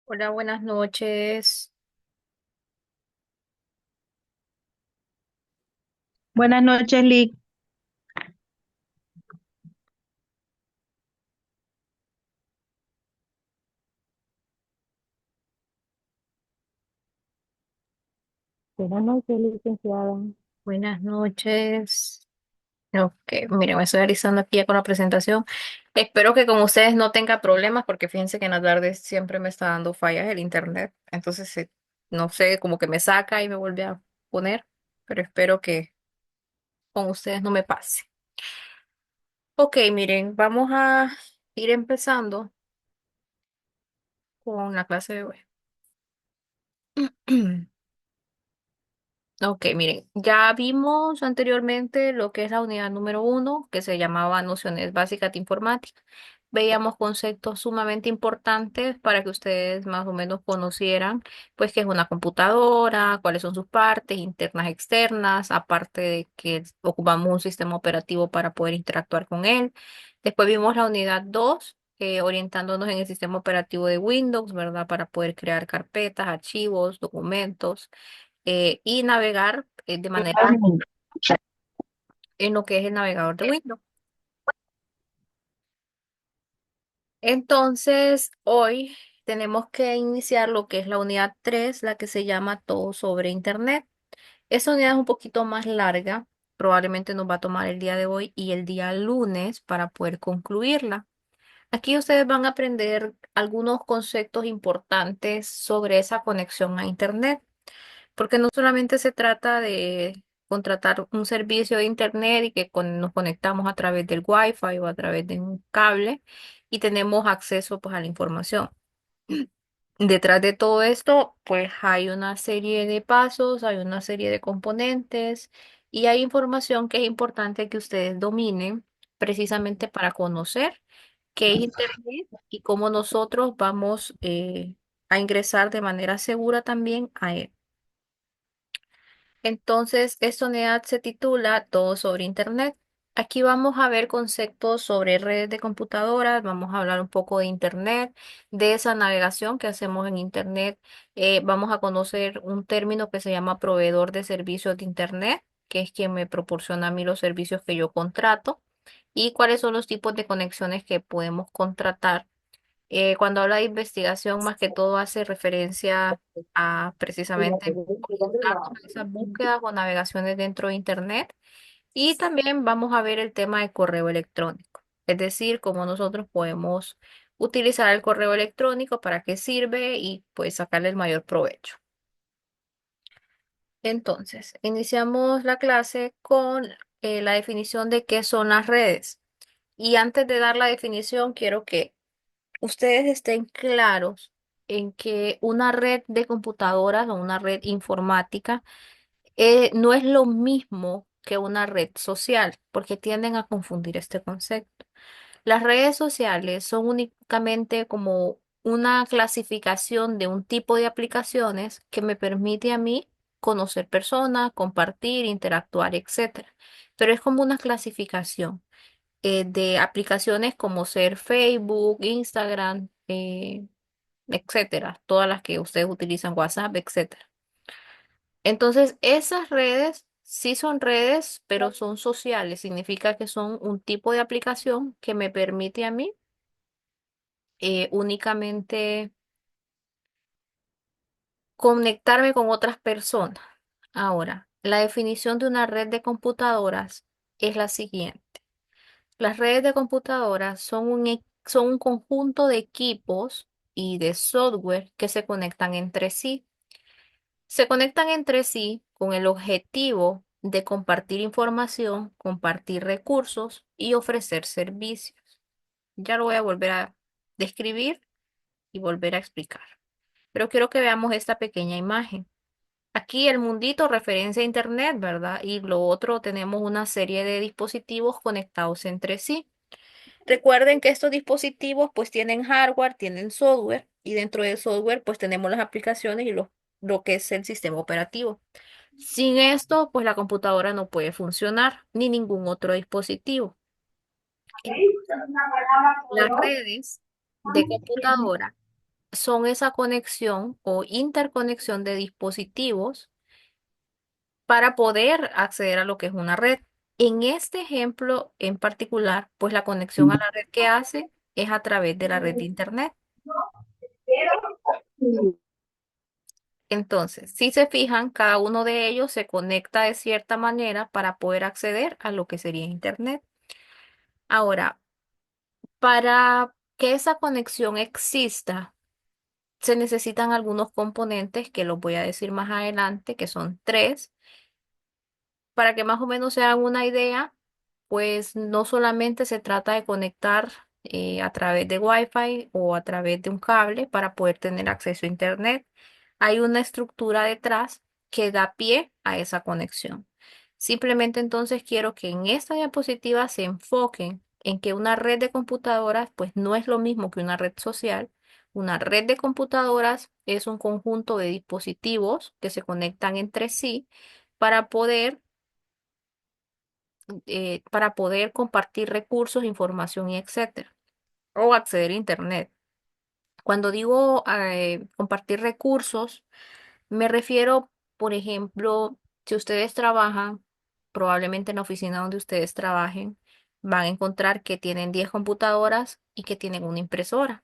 Hola, buenas noches. Buenas noches, Lick. Buenas noches, licenciada. Buenas noches. Ok, miren, me estoy realizando aquí ya con la presentación. Espero que con ustedes no tenga problemas porque fíjense que en la tarde siempre me está dando fallas el internet. Entonces, no sé, como que me saca y me vuelve a poner, pero espero que con ustedes no me pase. Ok, miren, vamos a ir empezando con la clase de hoy. Ok, miren, ya vimos anteriormente lo que es la unidad número uno, que se llamaba Nociones Básicas de Informática. Veíamos conceptos sumamente importantes para que ustedes más o menos conocieran, pues, qué es una computadora, cuáles son sus partes internas, externas, aparte de que ocupamos un sistema operativo para poder interactuar con él. Después vimos la unidad 2, orientándonos en el sistema operativo de Windows, ¿verdad? Para poder crear carpetas, archivos, documentos y navegar de manera en lo que es el navegador de Windows. Entonces, hoy tenemos que iniciar lo que es la unidad 3, la que se llama Todo sobre Internet. Esa unidad es un poquito más larga, probablemente nos va a tomar el día de hoy y el día lunes para poder concluirla. Aquí ustedes van a aprender algunos conceptos importantes sobre esa conexión a Internet. Porque no solamente se trata de contratar un servicio de internet y que nos conectamos a través del Wi-Fi o a través de un cable y tenemos acceso pues a la información. Detrás de todo esto, pues hay una serie de pasos, hay una serie de componentes y hay información que es importante que ustedes dominen precisamente para conocer qué es Internet y cómo nosotros vamos a ingresar de manera segura también a él. Entonces, esta unidad se titula Todo sobre Internet. Aquí vamos a ver conceptos sobre redes de computadoras, vamos a hablar un poco de Internet, de esa navegación que hacemos en Internet. Vamos a conocer un término que se llama proveedor de servicios de Internet, que es quien me proporciona a mí los servicios que yo contrato, y cuáles son los tipos de conexiones que podemos contratar. Cuando habla de investigación, más que todo hace referencia a precisamente orientarnos a esas búsquedas o navegaciones dentro de Internet. Y también vamos a ver el tema de correo electrónico, es decir, cómo nosotros podemos utilizar el correo electrónico, para qué sirve y pues sacarle el mayor provecho. Entonces, iniciamos la clase con la definición de qué son las redes. Y antes de dar la definición, quiero que ustedes estén claros en que una red de computadoras o una red informática no es lo mismo que una red social, porque tienden a confundir este concepto. Las redes sociales son únicamente como una clasificación de un tipo de aplicaciones que me permite a mí conocer personas, compartir, interactuar, etcétera. Pero es como una clasificación de aplicaciones como ser Facebook, Instagram, etcétera, todas las que ustedes utilizan, WhatsApp, etcétera. Entonces, esas redes sí son redes, pero son sociales, significa que son un tipo de aplicación que me permite a mí únicamente conectarme con otras personas. Ahora, la definición de una red de computadoras es la siguiente. Las redes de computadoras son un conjunto de equipos y de software que se conectan entre sí. Se conectan entre sí con el objetivo de compartir información, compartir recursos y ofrecer servicios. Ya lo voy a volver a describir y volver a explicar. Pero quiero que veamos esta pequeña imagen. Aquí el mundito referencia a Internet, ¿verdad? Y lo otro tenemos una serie de dispositivos conectados entre sí. Recuerden que estos dispositivos pues tienen hardware, tienen software y dentro del software pues tenemos las aplicaciones y lo que es el sistema operativo. Sin esto pues la computadora no puede funcionar ni ningún otro dispositivo. En las redes de computadora son esa conexión o interconexión de dispositivos para poder acceder a lo que es una red. En este ejemplo en particular, pues la conexión a la red que hace es a través de la red de Internet. Entonces, si se fijan, cada uno de ellos se conecta de cierta manera para poder acceder a lo que sería Internet. Ahora, para que esa conexión exista, se necesitan algunos componentes que los voy a decir más adelante, que son tres. Para que más o menos se hagan una idea, pues no solamente se trata de conectar a través de Wi-Fi o a través de un cable para poder tener acceso a Internet. Hay una estructura detrás que da pie a esa conexión. Simplemente entonces quiero que en esta diapositiva se enfoquen en que una red de computadoras pues no es lo mismo que una red social. Una red de computadoras es un conjunto de dispositivos que se conectan entre sí para poder compartir recursos, información y etcétera, o acceder a Internet. Cuando digo compartir recursos, me refiero, por ejemplo, si ustedes trabajan, probablemente en la oficina donde ustedes trabajen, van a encontrar que tienen 10 computadoras y que tienen una impresora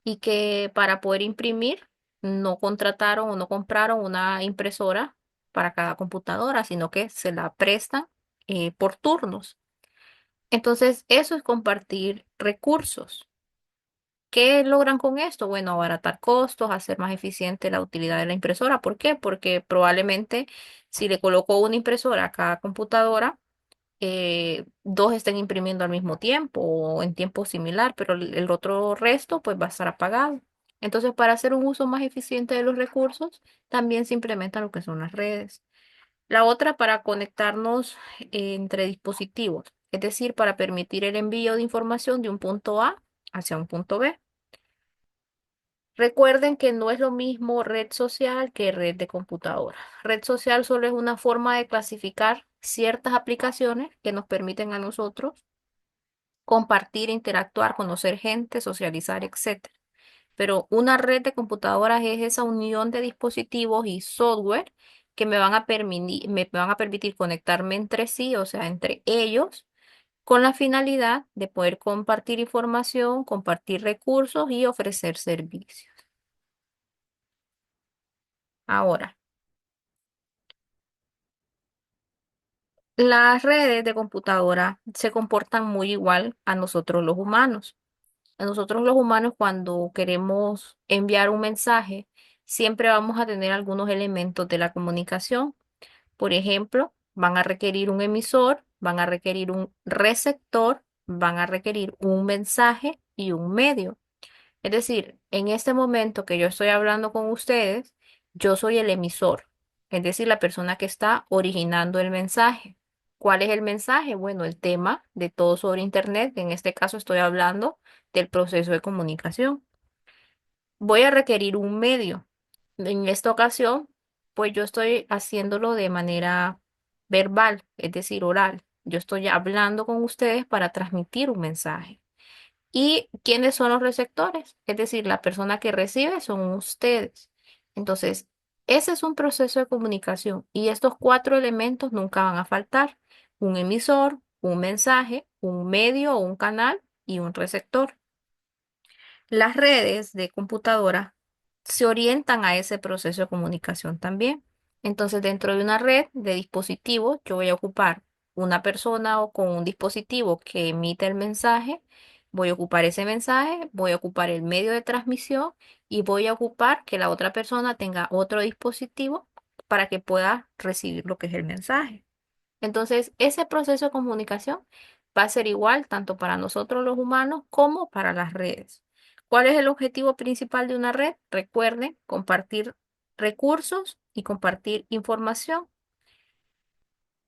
y que para poder imprimir no contrataron o no compraron una impresora para cada computadora, sino que se la prestan por turnos. Entonces, eso es compartir recursos. ¿Qué logran con esto? Bueno, abaratar costos, hacer más eficiente la utilidad de la impresora. ¿Por qué? Porque probablemente si le coloco una impresora a cada computadora, dos estén imprimiendo al mismo tiempo o en tiempo similar, pero el otro resto pues va a estar apagado. Entonces, para hacer un uso más eficiente de los recursos, también se implementan lo que son las redes. La otra para conectarnos entre dispositivos, es decir, para permitir el envío de información de un punto A hacia un punto B. Recuerden que no es lo mismo red social que red de computadora. Red social solo es una forma de clasificar ciertas aplicaciones que nos permiten a nosotros compartir, interactuar, conocer gente, socializar, etcétera. Pero una red de computadoras es esa unión de dispositivos y software que me van a permitir conectarme entre sí, o sea, entre ellos, con la finalidad de poder compartir información, compartir recursos y ofrecer servicios. Ahora, las redes de computadora se comportan muy igual a nosotros los humanos. A nosotros los humanos, cuando queremos enviar un mensaje, siempre vamos a tener algunos elementos de la comunicación. Por ejemplo, van a requerir un emisor, van a requerir un receptor, van a requerir un mensaje y un medio. Es decir, en este momento que yo estoy hablando con ustedes, yo soy el emisor, es decir, la persona que está originando el mensaje. ¿Cuál es el mensaje? Bueno, el tema de todo sobre Internet. En este caso estoy hablando del proceso de comunicación. Voy a requerir un medio. En esta ocasión, pues yo estoy haciéndolo de manera verbal, es decir, oral. Yo estoy hablando con ustedes para transmitir un mensaje. ¿Y quiénes son los receptores? Es decir, la persona que recibe son ustedes. Entonces, ese es un proceso de comunicación y estos cuatro elementos nunca van a faltar. Un emisor, un mensaje, un medio o un canal y un receptor. Las redes de computadora se orientan a ese proceso de comunicación también. Entonces, dentro de una red de dispositivos, yo voy a ocupar una persona o con un dispositivo que emite el mensaje, voy a ocupar ese mensaje, voy a ocupar el medio de transmisión y voy a ocupar que la otra persona tenga otro dispositivo para que pueda recibir lo que es el mensaje. Entonces, ese proceso de comunicación va a ser igual tanto para nosotros los humanos como para las redes. ¿Cuál es el objetivo principal de una red? Recuerden, compartir recursos y compartir información.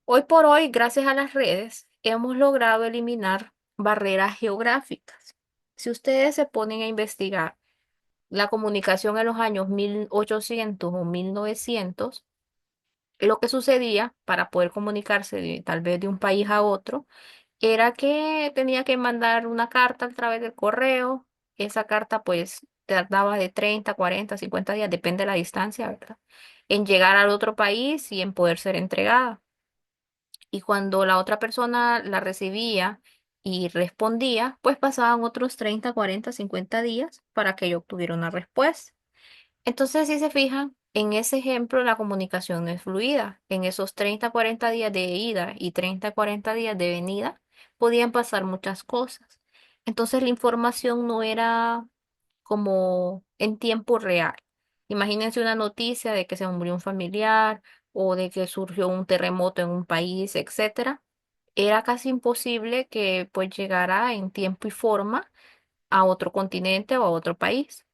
Hoy por hoy, gracias a las redes, hemos logrado eliminar barreras geográficas. Si ustedes se ponen a investigar la comunicación en los años 1800 o 1900, lo que sucedía para poder comunicarse tal vez de un país a otro era que tenía que mandar una carta a través del correo. Esa carta pues tardaba de 30, 40, 50 días, depende de la distancia, ¿verdad? En llegar al otro país y en poder ser entregada. Y cuando la otra persona la recibía y respondía, pues pasaban otros 30, 40, 50 días para que yo obtuviera una respuesta. Entonces, si se fijan, en ese ejemplo la comunicación no es fluida. En esos 30, 40 días de ida y 30, 40 días de venida, podían pasar muchas cosas. Entonces, la información no era como en tiempo real. Imagínense una noticia de que se murió un familiar o de que surgió un terremoto en un país, etcétera. Era casi imposible que pues llegara en tiempo y forma a otro continente o a otro país.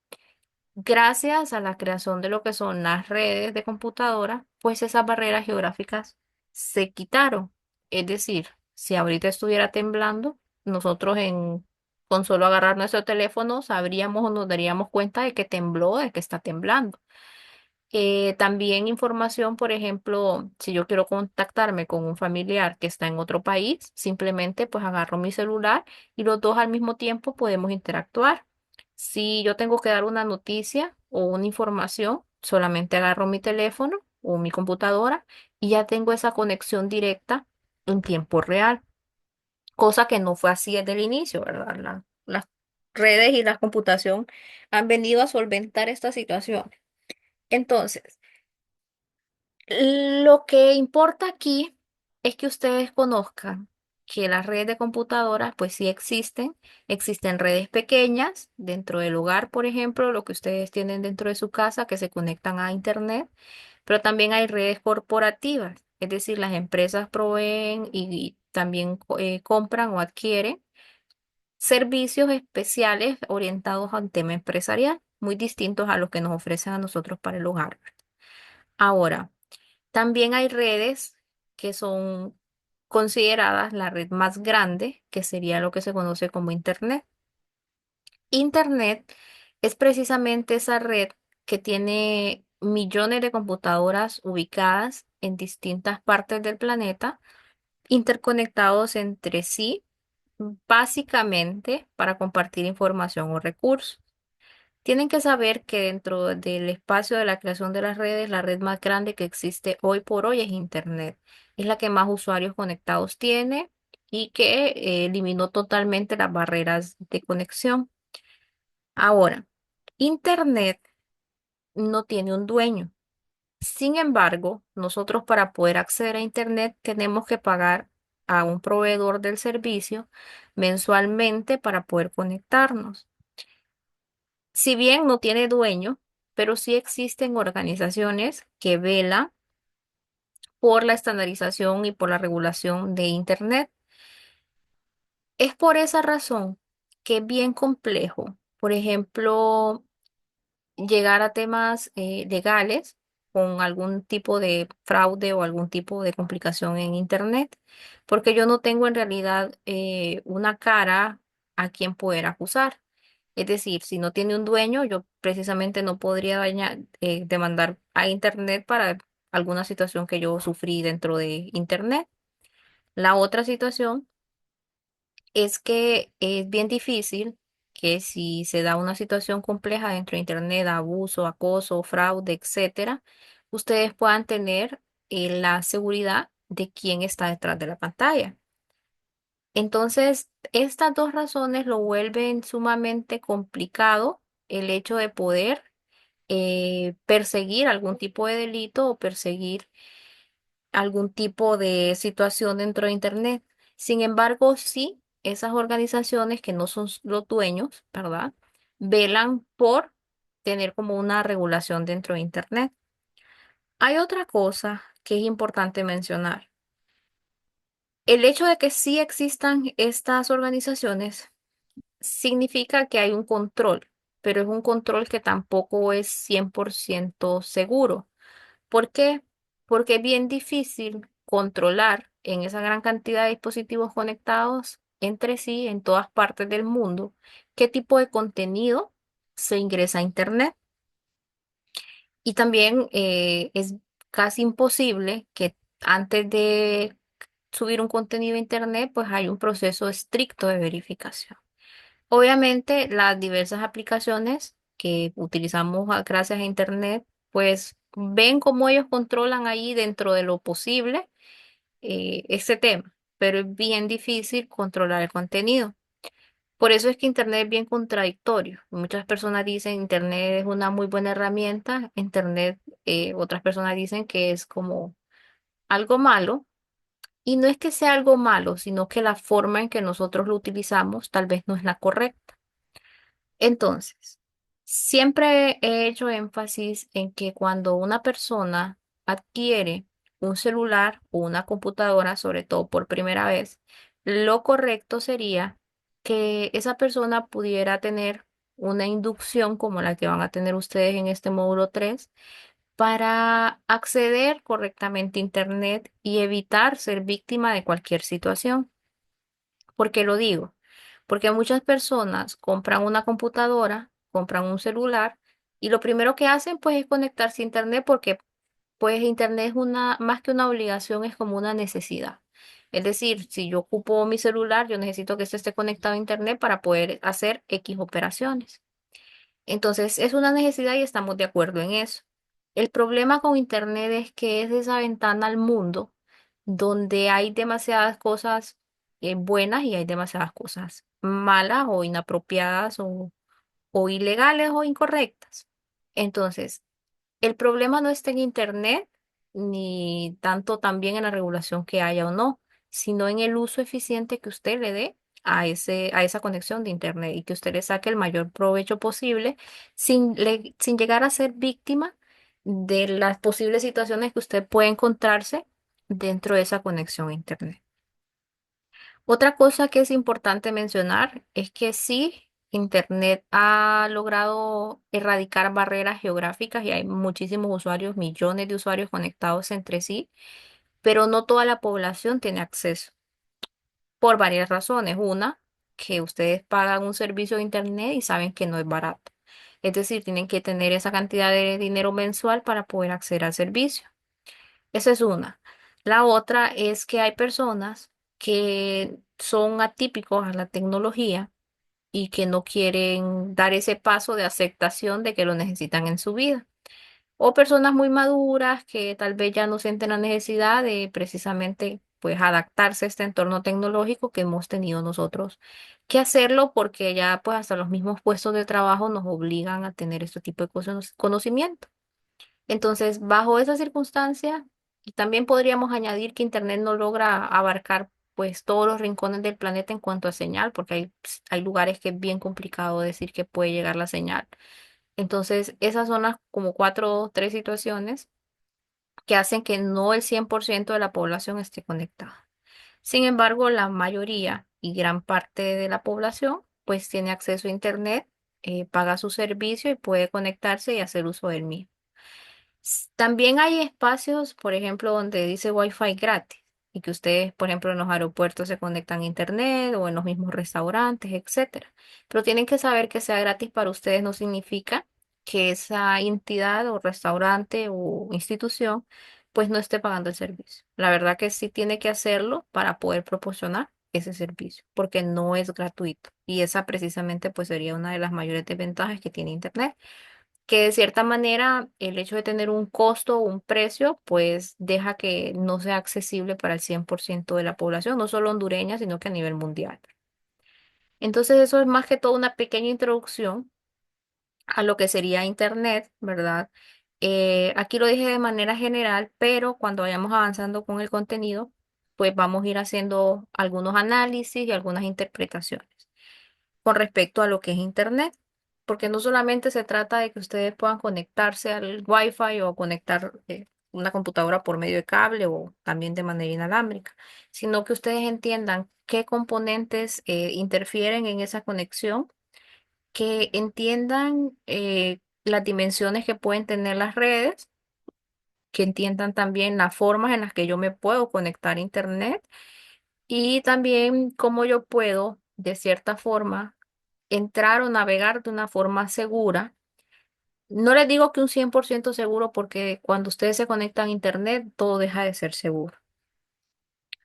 Gracias a la creación de lo que son las redes de computadora, pues esas barreras geográficas se quitaron. Es decir, si ahorita estuviera temblando, nosotros con solo agarrar nuestro teléfono sabríamos o nos daríamos cuenta de que tembló, de que está temblando. También información, por ejemplo, si yo quiero contactarme con un familiar que está en otro país, simplemente pues agarro mi celular y los dos al mismo tiempo podemos interactuar. Si yo tengo que dar una noticia o una información, solamente agarro mi teléfono o mi computadora y ya tengo esa conexión directa en tiempo real, cosa que no fue así desde el inicio, ¿verdad? Las redes y la computación han venido a solventar esta situación. Entonces, lo que importa aquí es que ustedes conozcan que las redes de computadoras, pues sí existen. Existen redes pequeñas dentro del hogar, por ejemplo, lo que ustedes tienen dentro de su casa que se conectan a Internet, pero también hay redes corporativas, es decir, las empresas proveen y también compran o adquieren servicios especiales orientados a un tema empresarial, muy distintos a los que nos ofrecen a nosotros para el hogar. Ahora, también hay redes que son consideradas la red más grande, que sería lo que se conoce como Internet. Internet es precisamente esa red que tiene millones de computadoras ubicadas en distintas partes del planeta, interconectados entre sí, básicamente para compartir información o recursos. Tienen que saber que dentro del espacio de la creación de las redes, la red más grande que existe hoy por hoy es Internet. Es la que más usuarios conectados tiene y que eliminó totalmente las barreras de conexión. Ahora, Internet no tiene un dueño. Sin embargo, nosotros para poder acceder a Internet tenemos que pagar a un proveedor del servicio mensualmente para poder conectarnos. Si bien no tiene dueño, pero sí existen organizaciones que velan por la estandarización y por la regulación de Internet. Es por esa razón que es bien complejo, por ejemplo, llegar a temas legales con algún tipo de fraude o algún tipo de complicación en Internet, porque yo no tengo en realidad una cara a quien poder acusar. Es decir, si no tiene un dueño, yo precisamente no podría demandar a Internet para alguna situación que yo sufrí dentro de Internet. La otra situación es que es bien difícil que si se da una situación compleja dentro de Internet, abuso, acoso, fraude, etcétera, ustedes puedan tener la seguridad de quién está detrás de la pantalla. Entonces, estas dos razones lo vuelven sumamente complicado el hecho de poder perseguir algún tipo de delito o perseguir algún tipo de situación dentro de Internet. Sin embargo, sí, esas organizaciones que no son los dueños, ¿verdad? Velan por tener como una regulación dentro de Internet. Hay otra cosa que es importante mencionar. El hecho de que sí existan estas organizaciones significa que hay un control, pero es un control que tampoco es 100% seguro. ¿Por qué? Porque es bien difícil controlar en esa gran cantidad de dispositivos conectados entre sí en todas partes del mundo qué tipo de contenido se ingresa a Internet. Y también es casi imposible que antes de subir un contenido a Internet, pues hay un proceso estricto de verificación. Obviamente, las diversas aplicaciones que utilizamos gracias a Internet, pues ven cómo ellos controlan ahí dentro de lo posible este tema, pero es bien difícil controlar el contenido. Por eso es que Internet es bien contradictorio. Muchas personas dicen Internet es una muy buena herramienta, Internet, otras personas dicen que es como algo malo, y no es que sea algo malo, sino que la forma en que nosotros lo utilizamos tal vez no es la correcta. Entonces, siempre he hecho énfasis en que cuando una persona adquiere un celular o una computadora, sobre todo por primera vez, lo correcto sería que esa persona pudiera tener una inducción como la que van a tener ustedes en este módulo 3 para acceder correctamente a Internet y evitar ser víctima de cualquier situación. ¿Por qué lo digo? Porque muchas personas compran una computadora, compran un celular y lo primero que hacen pues es conectarse a Internet porque pues Internet es una, más que una obligación, es como una necesidad. Es decir, si yo ocupo mi celular, yo necesito que esto esté conectado a Internet para poder hacer X operaciones. Entonces, es una necesidad y estamos de acuerdo en eso. El problema con Internet es que es esa ventana al mundo donde hay demasiadas cosas buenas y hay demasiadas cosas malas o inapropiadas o ilegales o incorrectas. Entonces, el problema no está en Internet, ni tanto también en la regulación que haya o no, sino en el uso eficiente que usted le dé a esa conexión de Internet y que usted le saque el mayor provecho posible sin llegar a ser víctima de las posibles situaciones que usted puede encontrarse dentro de esa conexión a Internet. Otra cosa que es importante mencionar es que sí, Internet ha logrado erradicar barreras geográficas y hay muchísimos usuarios, millones de usuarios conectados entre sí, pero no toda la población tiene acceso por varias razones. Una, que ustedes pagan un servicio de Internet y saben que no es barato. Es decir, tienen que tener esa cantidad de dinero mensual para poder acceder al servicio. Esa es una. La otra es que hay personas que son atípicos a la tecnología y que no quieren dar ese paso de aceptación de que lo necesitan en su vida. O personas muy maduras que tal vez ya no sienten la necesidad de precisamente pues adaptarse a este entorno tecnológico que hemos tenido nosotros que hacerlo porque ya pues hasta los mismos puestos de trabajo nos obligan a tener este tipo de conocimiento. Entonces, bajo esa circunstancia, y también podríamos añadir que Internet no logra abarcar pues todos los rincones del planeta en cuanto a señal, porque hay lugares que es bien complicado decir que puede llegar la señal. Entonces, esas son las como cuatro o tres situaciones que hacen que no el 100% de la población esté conectada. Sin embargo, la mayoría y gran parte de la población pues tiene acceso a Internet, paga su servicio y puede conectarse y hacer uso del mismo. También hay espacios, por ejemplo, donde dice Wi-Fi gratis y que ustedes, por ejemplo, en los aeropuertos se conectan a internet o en los mismos restaurantes, etcétera. Pero tienen que saber que sea gratis para ustedes no significa que esa entidad o restaurante o institución pues no esté pagando el servicio. La verdad que sí tiene que hacerlo para poder proporcionar ese servicio, porque no es gratuito. Y esa precisamente pues sería una de las mayores desventajas que tiene internet, que de cierta manera el hecho de tener un costo o un precio, pues deja que no sea accesible para el 100% de la población, no solo hondureña, sino que a nivel mundial. Entonces eso es más que todo una pequeña introducción a lo que sería Internet, ¿verdad? Aquí lo dije de manera general, pero cuando vayamos avanzando con el contenido, pues vamos a ir haciendo algunos análisis y algunas interpretaciones con respecto a lo que es Internet, porque no solamente se trata de que ustedes puedan conectarse al Wi-Fi o conectar una computadora por medio de cable o también de manera inalámbrica, sino que ustedes entiendan qué componentes interfieren en esa conexión, que entiendan las dimensiones que pueden tener las redes, que entiendan también las formas en las que yo me puedo conectar a Internet y también cómo yo puedo, de cierta forma, entrar o navegar de una forma segura. No les digo que un 100% seguro porque cuando ustedes se conectan a Internet todo deja de ser seguro.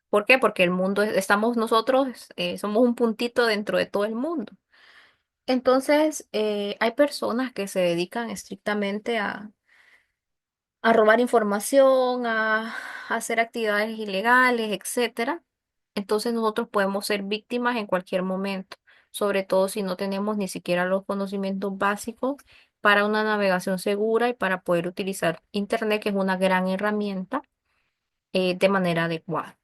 ¿Por qué? Porque el mundo, estamos nosotros, somos un puntito dentro de todo el mundo. Entonces, hay personas que se dedican estrictamente a robar información, a hacer actividades ilegales, etcétera. Entonces nosotros podemos ser víctimas en cualquier momento, sobre todo si no tenemos ni siquiera los conocimientos básicos para una navegación segura y para poder utilizar Internet, que es una gran herramienta, de manera adecuada.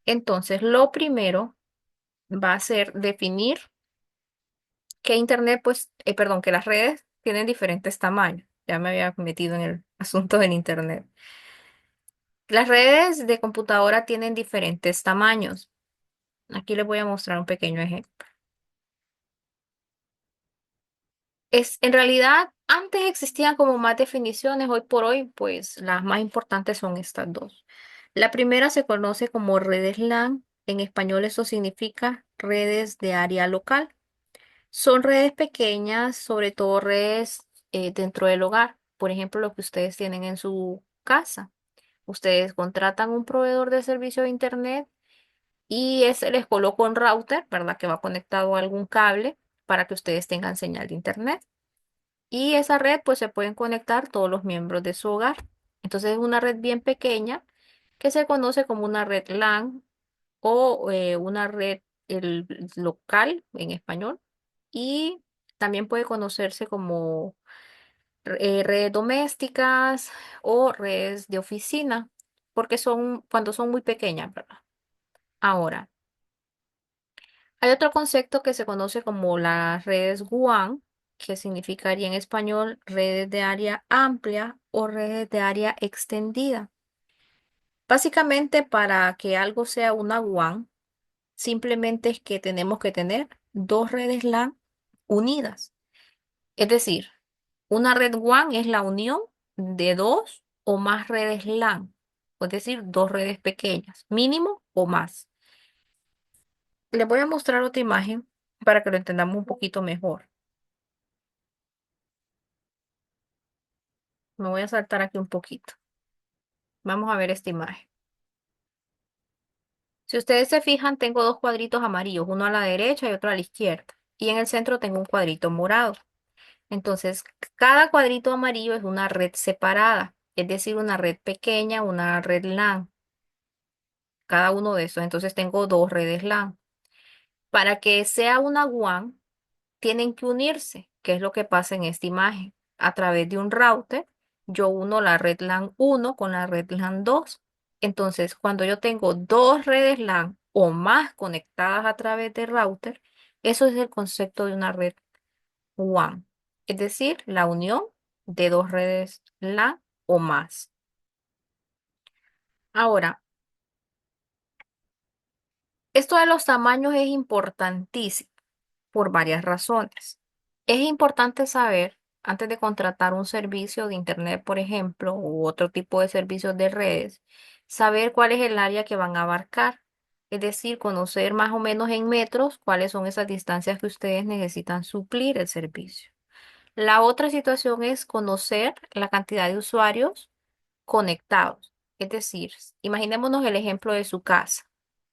Entonces, lo primero va a ser definir que Internet, pues, perdón, que las redes tienen diferentes tamaños. Ya me había metido en el asunto del Internet. Las redes de computadora tienen diferentes tamaños. Aquí les voy a mostrar un pequeño ejemplo. En realidad, antes existían como más definiciones, hoy por hoy, pues las más importantes son estas dos. La primera se conoce como redes LAN. En español eso significa redes de área local. Son redes pequeñas, sobre todo redes dentro del hogar. Por ejemplo, lo que ustedes tienen en su casa. Ustedes contratan un proveedor de servicio de Internet y ese les coloca un router, ¿verdad? Que va conectado a algún cable para que ustedes tengan señal de Internet. Y esa red, pues se pueden conectar todos los miembros de su hogar. Entonces es una red bien pequeña que se conoce como una red LAN o una red local en español. Y también puede conocerse como redes domésticas o redes de oficina, porque son cuando son muy pequeñas, ¿verdad? Ahora, hay otro concepto que se conoce como las redes WAN, que significaría en español redes de área amplia o redes de área extendida. Básicamente, para que algo sea una WAN, simplemente es que tenemos que tener dos redes LAN unidas. Es decir, una red WAN es la unión de dos o más redes LAN, es decir, dos redes pequeñas, mínimo o más. Les voy a mostrar otra imagen para que lo entendamos un poquito mejor. Me voy a saltar aquí un poquito. Vamos a ver esta imagen. Si ustedes se fijan, tengo dos cuadritos amarillos, uno a la derecha y otro a la izquierda. Y en el centro tengo un cuadrito morado. Entonces, cada cuadrito amarillo es una red separada, es decir, una red pequeña, una red LAN, cada uno de esos. Entonces, tengo dos redes LAN. Para que sea una WAN, tienen que unirse, que es lo que pasa en esta imagen. A través de un router, yo uno la red LAN 1 con la red LAN 2. Entonces, cuando yo tengo dos redes LAN o más conectadas a través de router, eso es el concepto de una red WAN, es decir, la unión de dos redes LAN o más. Ahora, esto de los tamaños es importantísimo por varias razones. Es importante saber, antes de contratar un servicio de Internet, por ejemplo, u otro tipo de servicios de redes, saber cuál es el área que van a abarcar. Es decir, conocer más o menos en metros cuáles son esas distancias que ustedes necesitan suplir el servicio. La otra situación es conocer la cantidad de usuarios conectados. Es decir, imaginémonos el ejemplo de su casa.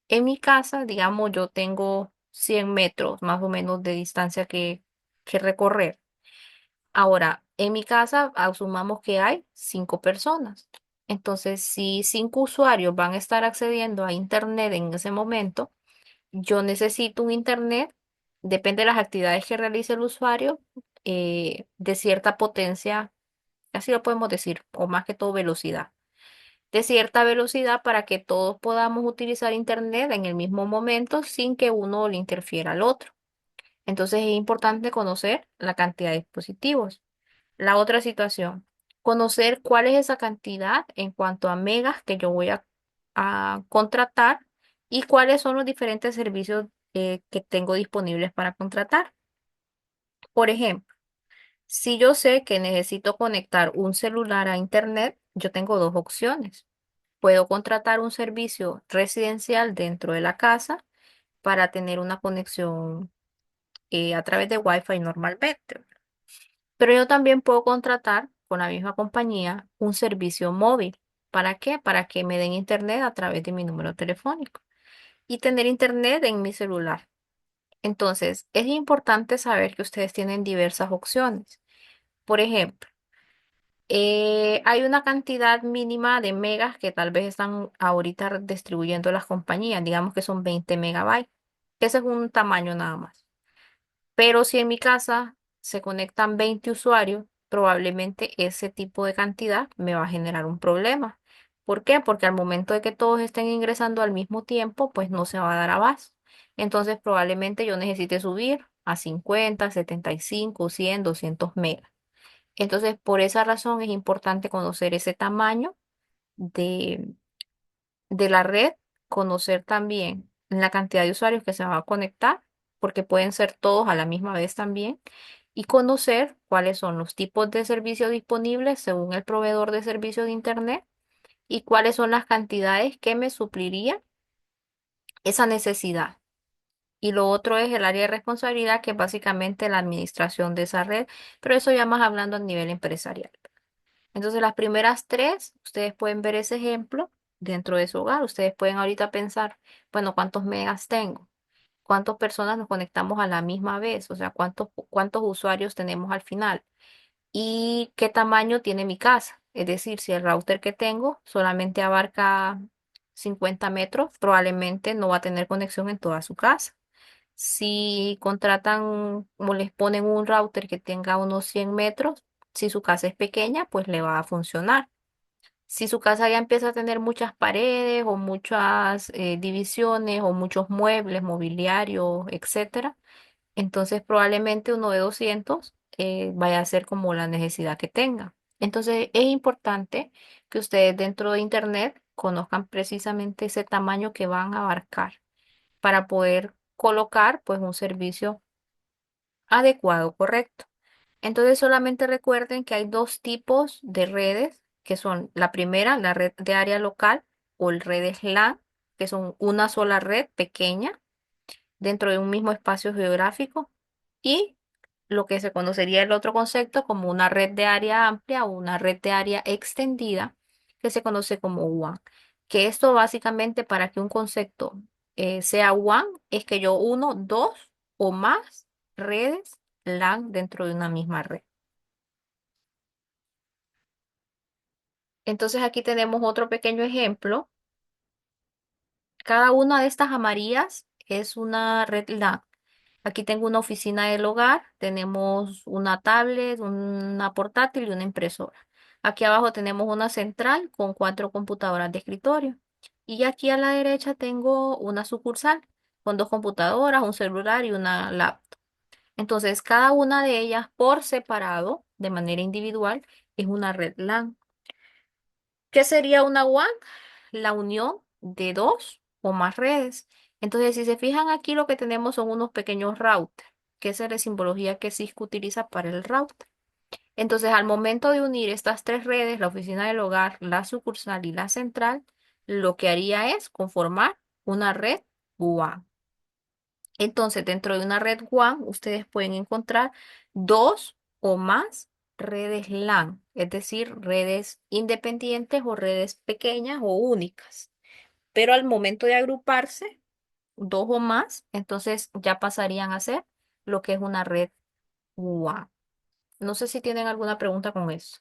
En mi casa, digamos, yo tengo 100 metros más o menos de distancia que recorrer. Ahora, en mi casa, asumamos que hay 5 personas. Entonces, si 5 usuarios van a estar accediendo a Internet en ese momento, yo necesito un Internet, depende de las actividades que realice el usuario, de cierta potencia, así lo podemos decir, o más que todo velocidad de cierta velocidad para que todos podamos utilizar Internet en el mismo momento sin que uno le interfiera al otro. Entonces es importante conocer la cantidad de dispositivos. La otra situación, conocer cuál es esa cantidad en cuanto a megas que yo voy a contratar y cuáles son los diferentes servicios que tengo disponibles para contratar. Por ejemplo, si yo sé que necesito conectar un celular a Internet, yo tengo dos opciones. Puedo contratar un servicio residencial dentro de la casa para tener una conexión a través de Wi-Fi normalmente. Pero yo también puedo contratar con la misma compañía un servicio móvil. ¿Para qué? Para que me den internet a través de mi número telefónico y tener internet en mi celular. Entonces, es importante saber que ustedes tienen diversas opciones. Por ejemplo, hay una cantidad mínima de megas que tal vez están ahorita distribuyendo las compañías, digamos que son 20 megabytes. Ese es un tamaño nada más. Pero si en mi casa se conectan 20 usuarios, probablemente ese tipo de cantidad me va a generar un problema. ¿Por qué? Porque al momento de que todos estén ingresando al mismo tiempo, pues no se va a dar abasto. Entonces probablemente yo necesite subir a 50, 75, 100, 200 megas. Entonces, por esa razón es importante conocer ese tamaño de, de la red, conocer también la cantidad de usuarios que se van a conectar, porque pueden ser todos a la misma vez también, y conocer cuáles son los tipos de servicios disponibles según el proveedor de servicio de Internet y cuáles son las cantidades que me supliría esa necesidad. Y lo otro es el área de responsabilidad, que es básicamente la administración de esa red, pero eso ya más hablando a nivel empresarial. Entonces, las primeras tres, ustedes pueden ver ese ejemplo dentro de su hogar. Ustedes pueden ahorita pensar, bueno, ¿cuántos megas tengo? ¿Cuántas personas nos conectamos a la misma vez? O sea, ¿cuántos usuarios tenemos al final? ¿Y qué tamaño tiene mi casa? Es decir, si el router que tengo solamente abarca 50 metros, probablemente no va a tener conexión en toda su casa. Si contratan o les ponen un router que tenga unos 100 metros, si su casa es pequeña, pues le va a funcionar. Si su casa ya empieza a tener muchas paredes o muchas divisiones o muchos muebles, mobiliario, etcétera, entonces probablemente uno de 200 vaya a ser como la necesidad que tenga. Entonces es importante que ustedes dentro de Internet conozcan precisamente ese tamaño que van a abarcar para poder colocar pues un servicio adecuado, correcto. Entonces solamente recuerden que hay dos tipos de redes, que son la primera, la red de área local o el redes LAN, que son una sola red pequeña dentro de un mismo espacio geográfico, y lo que se conocería el otro concepto como una red de área amplia o una red de área extendida, que se conoce como WAN. Que esto básicamente para que un concepto sea WAN es que yo uno, dos o más redes LAN dentro de una misma red. Entonces aquí tenemos otro pequeño ejemplo. Cada una de estas amarillas es una red LAN. Aquí tengo una oficina del hogar, tenemos una tablet, una portátil y una impresora. Aquí abajo tenemos una central con 4 computadoras de escritorio. Y aquí a la derecha tengo una sucursal con 2 computadoras, un celular y una laptop. Entonces, cada una de ellas por separado, de manera individual, es una red LAN. ¿Qué sería una WAN? La unión de dos o más redes. Entonces, si se fijan aquí, lo que tenemos son unos pequeños routers, que esa es la simbología que Cisco utiliza para el router. Entonces, al momento de unir estas tres redes, la oficina del hogar, la sucursal y la central, lo que haría es conformar una red WAN. Entonces, dentro de una red WAN, ustedes pueden encontrar dos o más redes LAN, es decir, redes independientes o redes pequeñas o únicas. Pero al momento de agruparse, dos o más, entonces ya pasarían a ser lo que es una red WAN. No sé si tienen alguna pregunta con eso.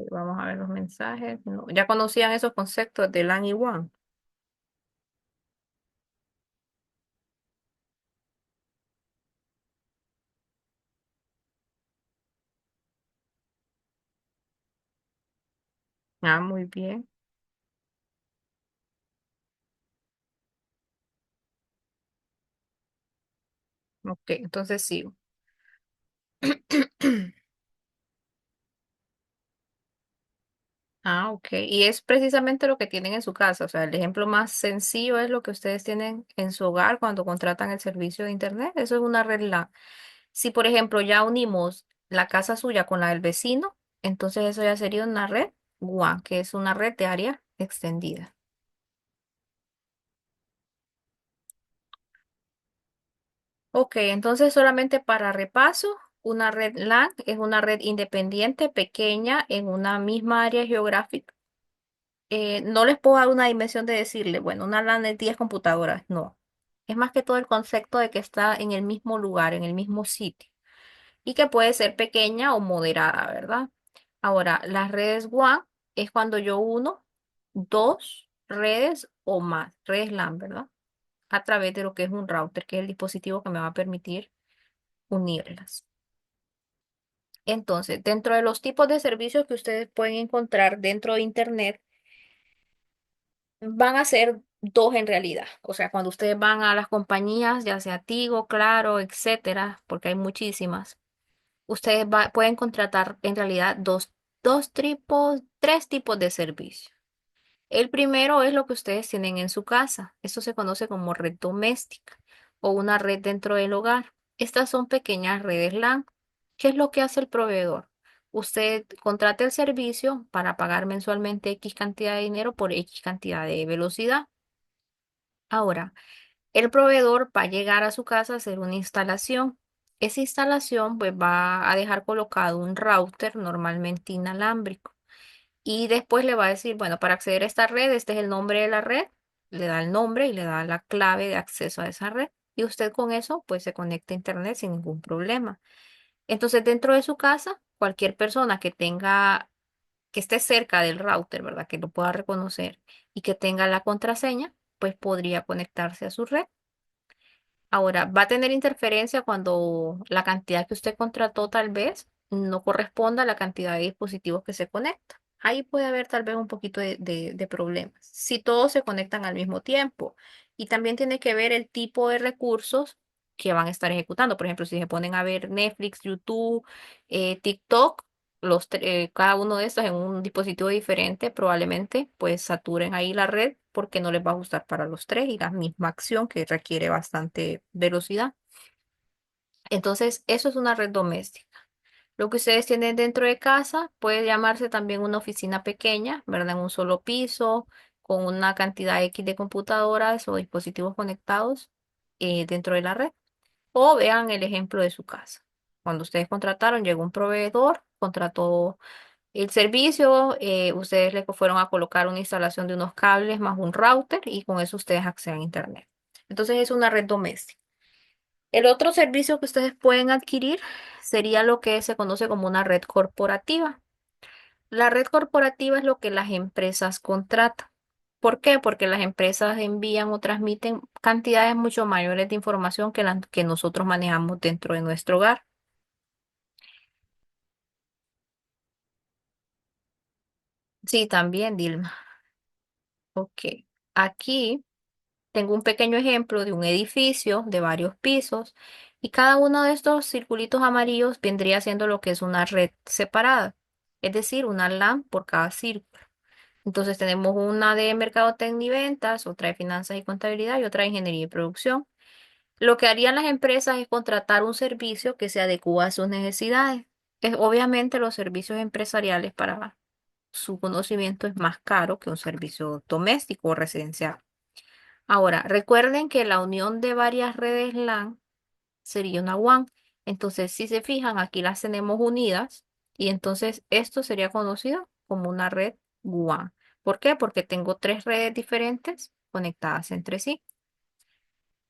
Vamos a ver los mensajes. No, ¿ya conocían esos conceptos de LAN y WAN? Ah, muy bien. Ok, entonces sigo. Ah, ok. Y es precisamente lo que tienen en su casa. O sea, el ejemplo más sencillo es lo que ustedes tienen en su hogar cuando contratan el servicio de Internet. Eso es una red LAN. Si, por ejemplo, ya unimos la casa suya con la del vecino, Entonces eso ya sería una red WAN, que es una red de área extendida. Ok, entonces solamente para repaso, una red LAN es una red independiente, pequeña, en una misma área geográfica. No les puedo dar una dimensión de decirle, bueno, una LAN de 10 computadoras, no. Es más que todo el concepto de que está en el mismo lugar, en el mismo sitio, y que puede ser pequeña o moderada, ¿verdad? Ahora, las redes WAN es cuando yo uno dos redes o más, redes LAN, ¿verdad? A través de lo que es un router, que es el dispositivo que me va a permitir unirlas. Entonces, dentro de los tipos de servicios que ustedes pueden encontrar dentro de Internet, van a ser dos en realidad. O sea, cuando ustedes van a las compañías, ya sea Tigo, Claro, etcétera, porque hay muchísimas, ustedes pueden contratar en realidad dos tipos, tres tipos de servicios. El primero es lo que ustedes tienen en su casa. Esto se conoce como red doméstica o una red dentro del hogar. Estas son pequeñas redes LAN. ¿Qué es lo que hace el proveedor? Usted contrata el servicio para pagar mensualmente X cantidad de dinero por X cantidad de velocidad. Ahora, el proveedor va a llegar a su casa a hacer una instalación. Esa instalación pues va a dejar colocado un router normalmente inalámbrico. Y después le va a decir, bueno, para acceder a esta red, este es el nombre de la red, le da el nombre y le da la clave de acceso a esa red. Y usted con eso, pues se conecta a internet sin ningún problema. Entonces, dentro de su casa, cualquier persona que esté cerca del router, ¿verdad? Que lo pueda reconocer y que tenga la contraseña, pues podría conectarse a su red. Ahora, va a tener interferencia cuando la cantidad que usted contrató tal vez no corresponda a la cantidad de dispositivos que se conectan. Ahí puede haber tal vez un poquito de problemas. Si todos se conectan al mismo tiempo. Y también tiene que ver el tipo de recursos que van a estar ejecutando. Por ejemplo, si se ponen a ver Netflix, YouTube, TikTok, cada uno de estos en un dispositivo diferente, probablemente pues saturen ahí la red porque no les va a gustar para los tres y la misma acción que requiere bastante velocidad. Entonces, eso es una red doméstica. Lo que ustedes tienen dentro de casa puede llamarse también una oficina pequeña, ¿verdad? En un solo piso, con una cantidad X de computadoras o dispositivos conectados dentro de la red. O vean el ejemplo de su casa. Cuando ustedes contrataron, llegó un proveedor, contrató el servicio, ustedes le fueron a colocar una instalación de unos cables más un router y con eso ustedes acceden a Internet. Entonces es una red doméstica. El otro servicio que ustedes pueden adquirir sería lo que se conoce como una red corporativa. La red corporativa es lo que las empresas contratan. ¿Por qué? Porque las empresas envían o transmiten cantidades mucho mayores de información que las que nosotros manejamos dentro de nuestro hogar. Sí, también, Dilma. Ok. Aquí tengo un pequeño ejemplo de un edificio de varios pisos y cada uno de estos circulitos amarillos vendría siendo lo que es una red separada, es decir, una LAN por cada círculo. Entonces tenemos una de mercadotecnia y ventas, otra de finanzas y contabilidad y otra de ingeniería y producción. Lo que harían las empresas es contratar un servicio que se adecua a sus necesidades. Obviamente los servicios empresariales para su conocimiento es más caro que un servicio doméstico o residencial. Ahora, recuerden que la unión de varias redes LAN sería una WAN. Entonces, si se fijan, aquí las tenemos unidas y entonces esto sería conocido como una red WAN. ¿Por qué? Porque tengo tres redes diferentes conectadas entre sí.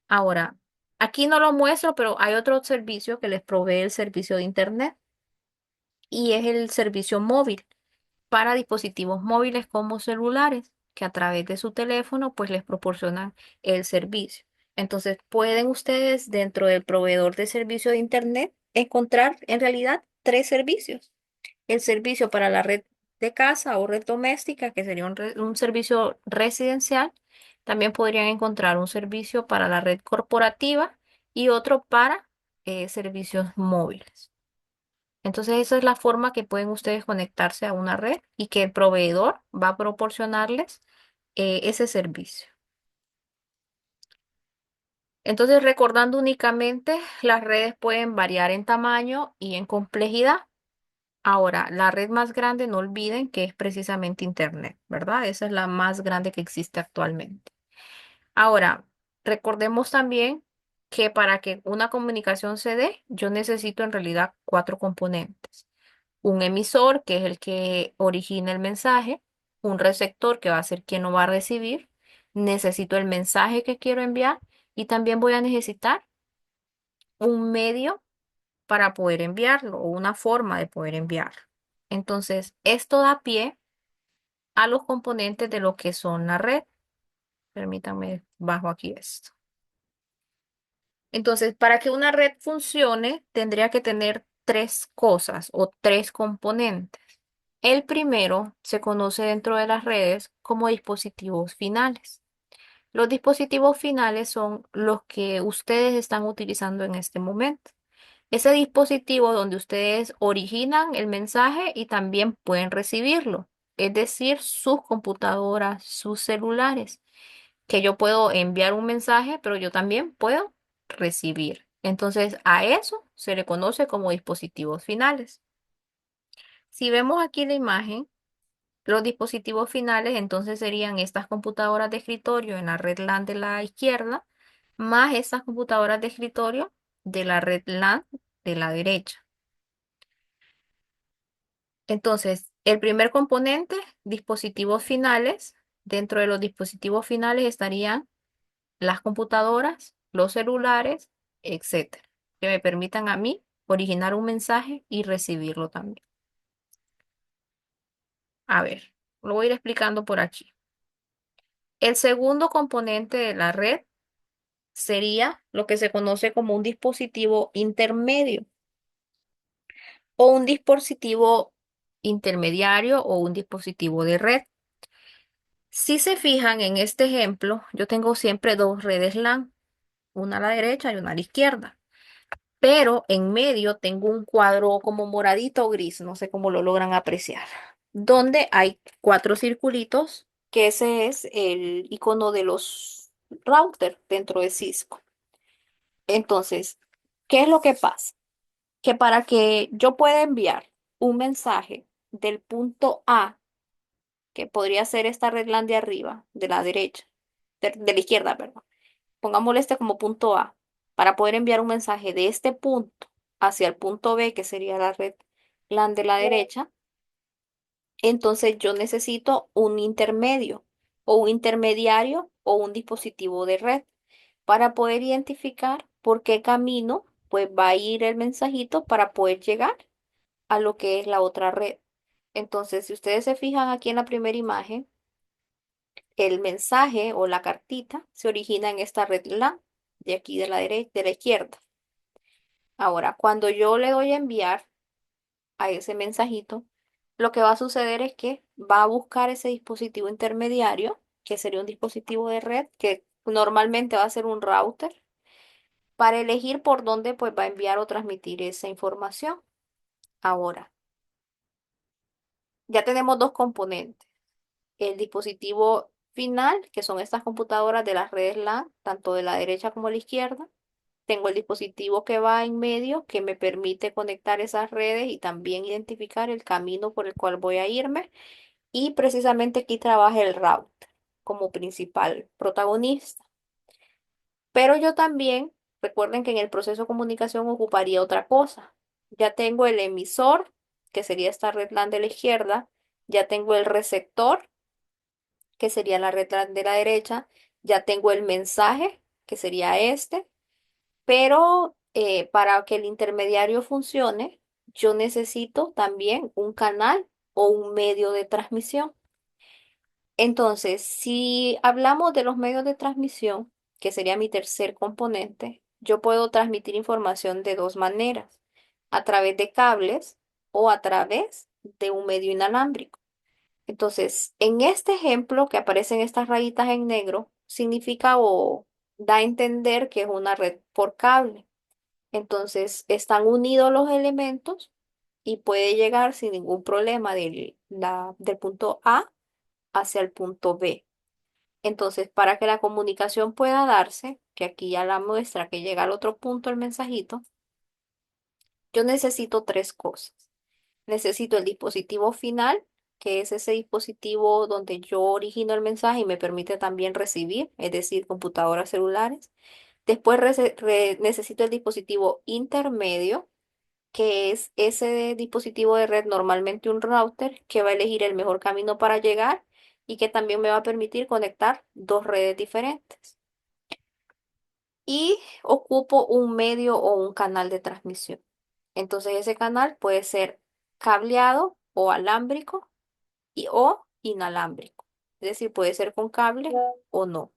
Ahora, aquí no lo muestro, pero hay otro servicio que les provee el servicio de Internet y es el servicio móvil para dispositivos móviles como celulares, que a través de su teléfono pues les proporcionan el servicio. Entonces pueden ustedes dentro del proveedor de servicio de Internet encontrar en realidad tres servicios. El servicio para la red de casa o red doméstica, que sería un servicio residencial. También podrían encontrar un servicio para la red corporativa y otro para servicios móviles. Entonces, esa es la forma que pueden ustedes conectarse a una red y que el proveedor va a proporcionarles ese servicio. Entonces, recordando únicamente, las redes pueden variar en tamaño y en complejidad. Ahora, la red más grande, no olviden que es precisamente Internet, ¿verdad? Esa es la más grande que existe actualmente. Ahora, recordemos también que para que una comunicación se dé, yo necesito en realidad cuatro componentes. Un emisor, que es el que origina el mensaje, un receptor, que va a ser quien lo va a recibir, necesito el mensaje que quiero enviar y también voy a necesitar un medio para poder enviarlo o una forma de poder enviarlo. Entonces, esto da pie a los componentes de lo que son la red. Permítanme, bajo aquí esto. Entonces, para que una red funcione, tendría que tener tres cosas o tres componentes. El primero se conoce dentro de las redes como dispositivos finales. Los dispositivos finales son los que ustedes están utilizando en este momento. Ese dispositivo donde ustedes originan el mensaje y también pueden recibirlo, es decir, sus computadoras, sus celulares, que yo puedo enviar un mensaje, pero yo también puedo recibir. Entonces, a eso se le conoce como dispositivos finales. Si vemos aquí la imagen, los dispositivos finales entonces serían estas computadoras de escritorio en la red LAN de la izquierda, más estas computadoras de escritorio de la red LAN de la derecha. Entonces, el primer componente, dispositivos finales. Dentro de los dispositivos finales estarían las computadoras, los celulares, etcétera, que me permitan a mí originar un mensaje y recibirlo también. A ver, lo voy a ir explicando por aquí. El segundo componente de la red sería lo que se conoce como un dispositivo intermedio o un dispositivo intermediario o un dispositivo de red. Si se fijan en este ejemplo, yo tengo siempre dos redes LAN, una a la derecha y una a la izquierda, pero en medio tengo un cuadro como moradito o gris, no sé cómo lo logran apreciar, donde hay cuatro circulitos, que ese es el icono de los routers dentro de Cisco. Entonces, ¿qué es lo que pasa? Que para que yo pueda enviar un mensaje del punto A, que podría ser esta red LAN de arriba, de la derecha, de la izquierda, perdón, pongámosle este como punto A, para poder enviar un mensaje de este punto hacia el punto B, que sería la red LAN de la derecha, entonces yo necesito un intermedio o un intermediario o un dispositivo de red para poder identificar por qué camino pues va a ir el mensajito para poder llegar a lo que es la otra red. Entonces, si ustedes se fijan aquí en la primera imagen, el mensaje o la cartita se origina en esta red LAN de aquí de la derecha, de la izquierda. Ahora, cuando yo le doy a enviar a ese mensajito, lo que va a suceder es que va a buscar ese dispositivo intermediario, que sería un dispositivo de red, que normalmente va a ser un router, para elegir por dónde pues va a enviar o transmitir esa información. Ahora, ya tenemos dos componentes. El dispositivo final, que son estas computadoras de las redes LAN, tanto de la derecha como de la izquierda. Tengo el dispositivo que va en medio, que me permite conectar esas redes y también identificar el camino por el cual voy a irme. Y precisamente aquí trabaja el router como principal protagonista. Pero yo también, recuerden que en el proceso de comunicación ocuparía otra cosa. Ya tengo el emisor, que sería esta red LAN de la izquierda. Ya tengo el receptor, que sería la red LAN de la derecha. Ya tengo el mensaje, que sería este. Pero para que el intermediario funcione, yo necesito también un canal o un medio de transmisión. Entonces, si hablamos de los medios de transmisión, que sería mi tercer componente, yo puedo transmitir información de dos maneras, a través de cables o a través de un medio inalámbrico. Entonces, en este ejemplo que aparecen estas rayitas en negro, significa o da a entender que es una red por cable. Entonces, están unidos los elementos y puede llegar sin ningún problema del punto A hacia el punto B. Entonces, para que la comunicación pueda darse, que aquí ya la muestra que llega al otro punto el mensajito, yo necesito tres cosas. necesito el dispositivo final, que es ese dispositivo donde yo origino el mensaje y me permite también recibir, es decir, computadoras celulares. Después necesito el dispositivo intermedio, que es ese dispositivo de red, normalmente un router, que va a elegir el mejor camino para llegar y que también me va a permitir conectar dos redes diferentes. Y ocupo un medio o un canal de transmisión. Entonces ese canal puede ser cableado o alámbrico o inalámbrico. Es decir, puede ser con cable o no.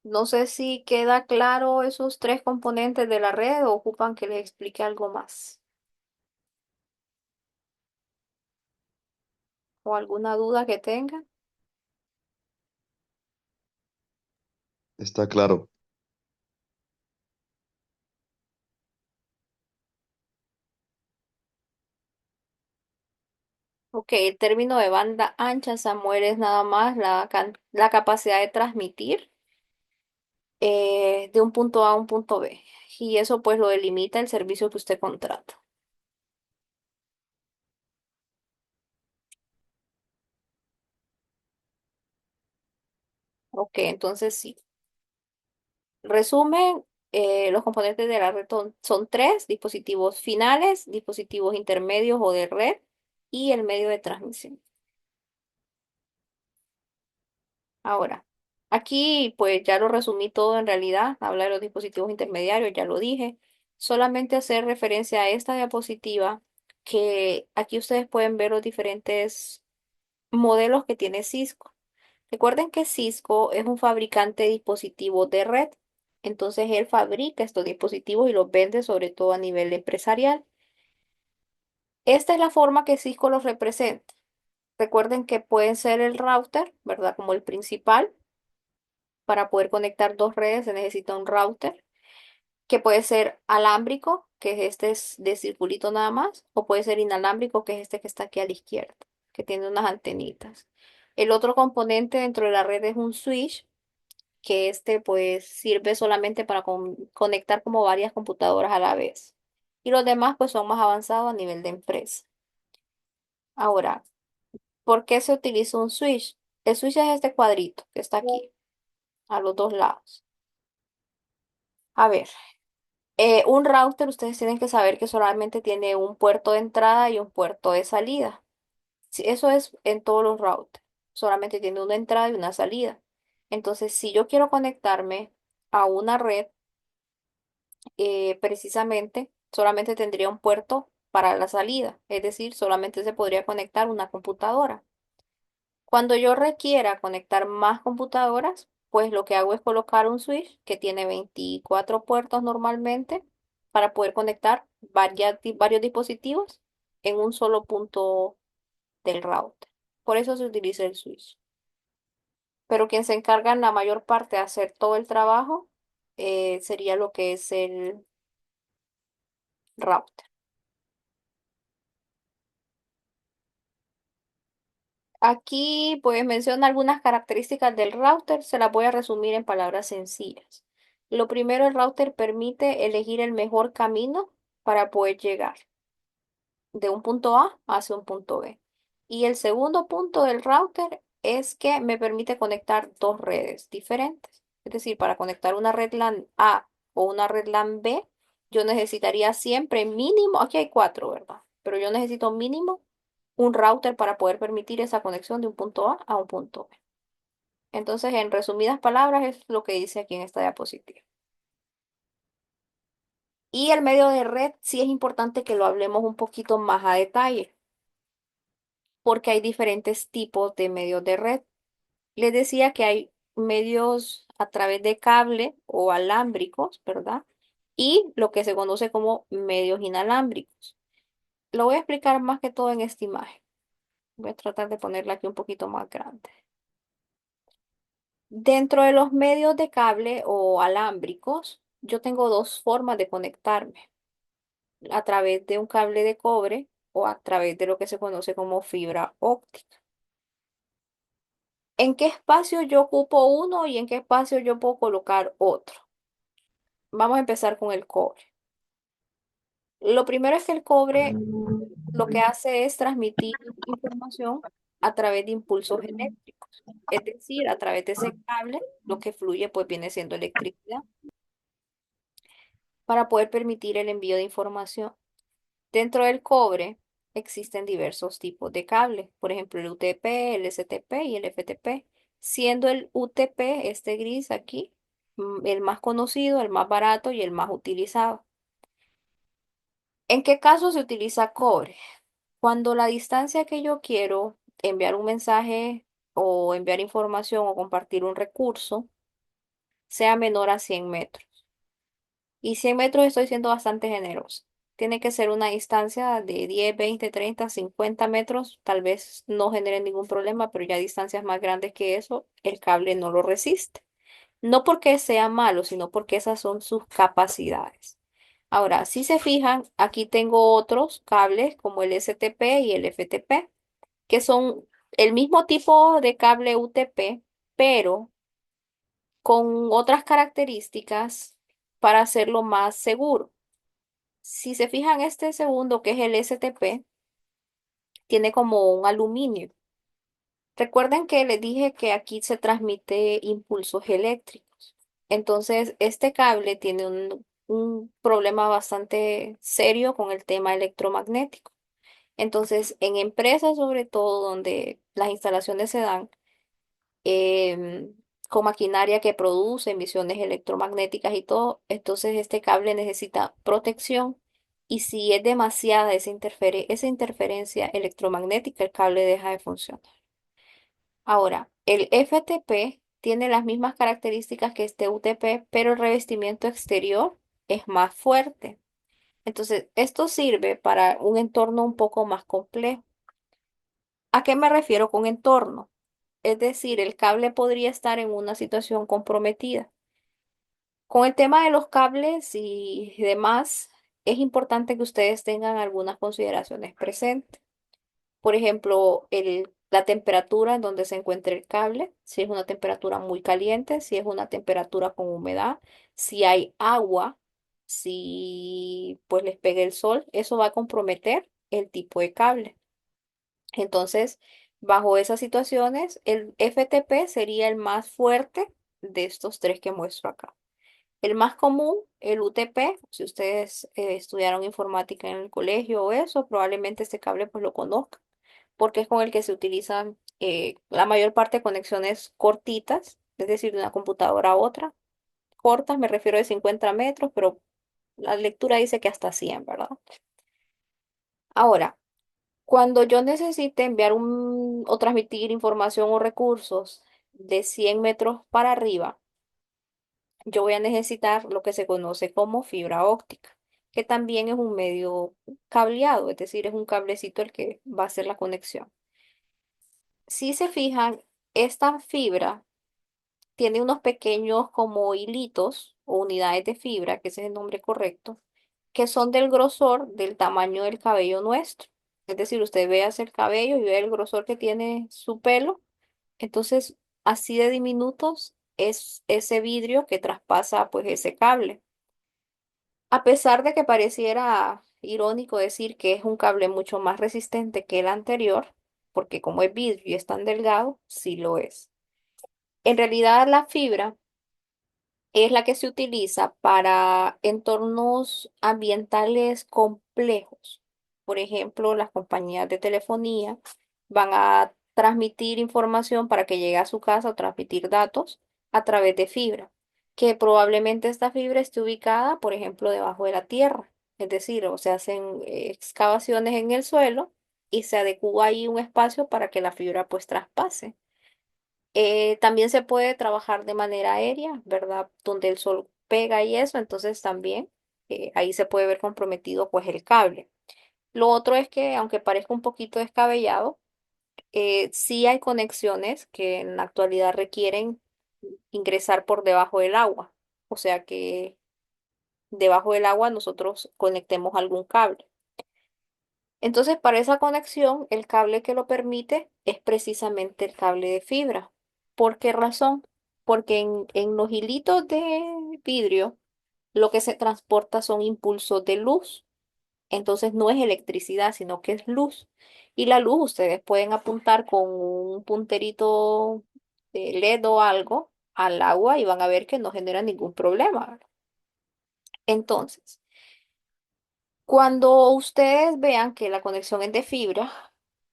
No sé si queda claro esos tres componentes de la red o ocupan que les explique algo más o alguna duda que tengan. Está claro. Ok, el término de banda ancha, Samuel, es nada más la capacidad de transmitir de un punto A a un punto B. Y eso pues lo delimita el servicio que usted contrata. Ok, entonces sí. Resumen, los componentes de la red son tres: dispositivos finales, dispositivos intermedios o de red y el medio de transmisión. Ahora, aquí pues ya lo resumí todo en realidad. Habla de los dispositivos intermediarios, ya lo dije. Solamente hacer referencia a esta diapositiva, que aquí ustedes pueden ver los diferentes modelos que tiene Cisco. Recuerden que Cisco es un fabricante de dispositivos de red. Entonces él fabrica estos dispositivos y los vende sobre todo a nivel empresarial. Esta es la forma que Cisco los representa. Recuerden que pueden ser el router, ¿verdad? Como el principal. Para poder conectar dos redes se necesita un router, que puede ser alámbrico, que es de circulito nada más, o puede ser inalámbrico, que es este que está aquí a la izquierda, que tiene unas antenitas. El otro componente dentro de la red es un switch, que pues sirve solamente para conectar como varias computadoras a la vez. Y los demás pues son más avanzados a nivel de empresa. Ahora, ¿por qué se utiliza un switch? El switch es este cuadrito que está aquí, a los dos lados. A ver, un router, ustedes tienen que saber que solamente tiene un puerto de entrada y un puerto de salida. Sí, eso es en todos los routers. Solamente tiene una entrada y una salida. Entonces, si yo quiero conectarme a una red, precisamente, solamente tendría un puerto para la salida. Es decir, solamente se podría conectar una computadora. Cuando yo requiera conectar más computadoras, pues lo que hago es colocar un switch que tiene 24 puertos normalmente para poder conectar varios dispositivos en un solo punto del router. Por eso se utiliza el switch. Pero quien se encarga en la mayor parte de hacer todo el trabajo sería lo que es el router. Aquí pues menciona algunas características del router, se las voy a resumir en palabras sencillas. Lo primero, el router permite elegir el mejor camino para poder llegar de un punto A hacia un punto B. Y el segundo punto del router es que me permite conectar dos redes diferentes. Es decir, para conectar una red LAN A o una red LAN B, yo necesitaría siempre mínimo, aquí hay cuatro, ¿verdad? Pero yo necesito mínimo un router para poder permitir esa conexión de un punto A a un punto B. Entonces, en resumidas palabras, es lo que dice aquí en esta diapositiva. Y el medio de red sí es importante que lo hablemos un poquito más a detalle, porque hay diferentes tipos de medios de red. Les decía que hay medios a través de cable o alámbricos, ¿verdad? Y lo que se conoce como medios inalámbricos. Lo voy a explicar más que todo en esta imagen. Voy a tratar de ponerla aquí un poquito más grande. Dentro de los medios de cable o alámbricos, yo tengo dos formas de conectarme: a través de un cable de cobre o a través de lo que se conoce como fibra óptica. ¿En qué espacio yo ocupo uno y en qué espacio yo puedo colocar otro? Vamos a empezar con el cobre. Lo primero es que el cobre lo que hace es transmitir información a través de impulsos eléctricos. Es decir, a través de ese cable, lo que fluye pues viene siendo electricidad para poder permitir el envío de información. Dentro del cobre existen diversos tipos de cables, por ejemplo el UTP, el STP y el FTP, siendo el UTP, este gris aquí, el más conocido, el más barato y el más utilizado. ¿En qué caso se utiliza cobre? Cuando la distancia que yo quiero enviar un mensaje o enviar información o compartir un recurso sea menor a 100 metros. Y 100 metros estoy siendo bastante generosa. Tiene que ser una distancia de 10, 20, 30, 50 metros. Tal vez no genere ningún problema, pero ya distancias más grandes que eso, el cable no lo resiste. No porque sea malo, sino porque esas son sus capacidades. Ahora, si se fijan, aquí tengo otros cables como el STP y el FTP, que son el mismo tipo de cable UTP, pero con otras características para hacerlo más seguro. Si se fijan, este segundo, que es el STP, tiene como un aluminio. Recuerden que les dije que aquí se transmite impulsos eléctricos. Entonces, este cable tiene un problema bastante serio con el tema electromagnético. Entonces, en empresas sobre todo donde las instalaciones se dan, em, con maquinaria que produce emisiones electromagnéticas y todo, entonces este cable necesita protección y si es demasiada esa interferencia electromagnética, el cable deja de funcionar. Ahora, el FTP tiene las mismas características que este UTP, pero el revestimiento exterior es más fuerte. Entonces, esto sirve para un entorno un poco más complejo. ¿A qué me refiero con entorno? Es decir, el cable podría estar en una situación comprometida. Con el tema de los cables y demás, es importante que ustedes tengan algunas consideraciones presentes. Por ejemplo, la temperatura en donde se encuentra el cable, si es una temperatura muy caliente, si es una temperatura con humedad, si hay agua, si pues les pega el sol, eso va a comprometer el tipo de cable. Entonces, bajo esas situaciones, el FTP sería el más fuerte de estos tres que muestro acá. El más común, el UTP, si ustedes estudiaron informática en el colegio o eso, probablemente este cable pues lo conozcan, porque es con el que se utilizan la mayor parte de conexiones cortitas, es decir, de una computadora a otra. Cortas, me refiero de 50 metros, pero la lectura dice que hasta 100, ¿verdad? Ahora, cuando yo necesite enviar o transmitir información o recursos de 100 metros para arriba, yo voy a necesitar lo que se conoce como fibra óptica, que también es un medio cableado, es decir, es un cablecito el que va a hacer la conexión. Si se fijan, esta fibra tiene unos pequeños como hilitos o unidades de fibra, que ese es el nombre correcto, que son del grosor del tamaño del cabello nuestro. Es decir, usted ve hacia el cabello y ve el grosor que tiene su pelo. Entonces, así de diminutos es ese vidrio que traspasa pues ese cable. A pesar de que pareciera irónico decir que es un cable mucho más resistente que el anterior, porque como es vidrio y es tan delgado, sí lo es. En realidad, la fibra es la que se utiliza para entornos ambientales complejos. Por ejemplo, las compañías de telefonía van a transmitir información para que llegue a su casa o transmitir datos a través de fibra, que probablemente esta fibra esté ubicada, por ejemplo, debajo de la tierra. Es decir, o se hacen excavaciones en el suelo y se adecúa ahí un espacio para que la fibra pues traspase. También se puede trabajar de manera aérea, ¿verdad? Donde el sol pega y eso, entonces también ahí se puede ver comprometido pues el cable. Lo otro es que, aunque parezca un poquito descabellado, sí hay conexiones que en la actualidad requieren ingresar por debajo del agua. O sea que debajo del agua nosotros conectemos algún cable. Entonces, para esa conexión, el cable que lo permite es precisamente el cable de fibra. ¿Por qué razón? Porque en los hilitos de vidrio lo que se transporta son impulsos de luz. Entonces no es electricidad, sino que es luz. Y la luz ustedes pueden apuntar con un punterito de LED o algo al agua y van a ver que no genera ningún problema, ¿verdad? Entonces, cuando ustedes vean que la conexión es de fibra,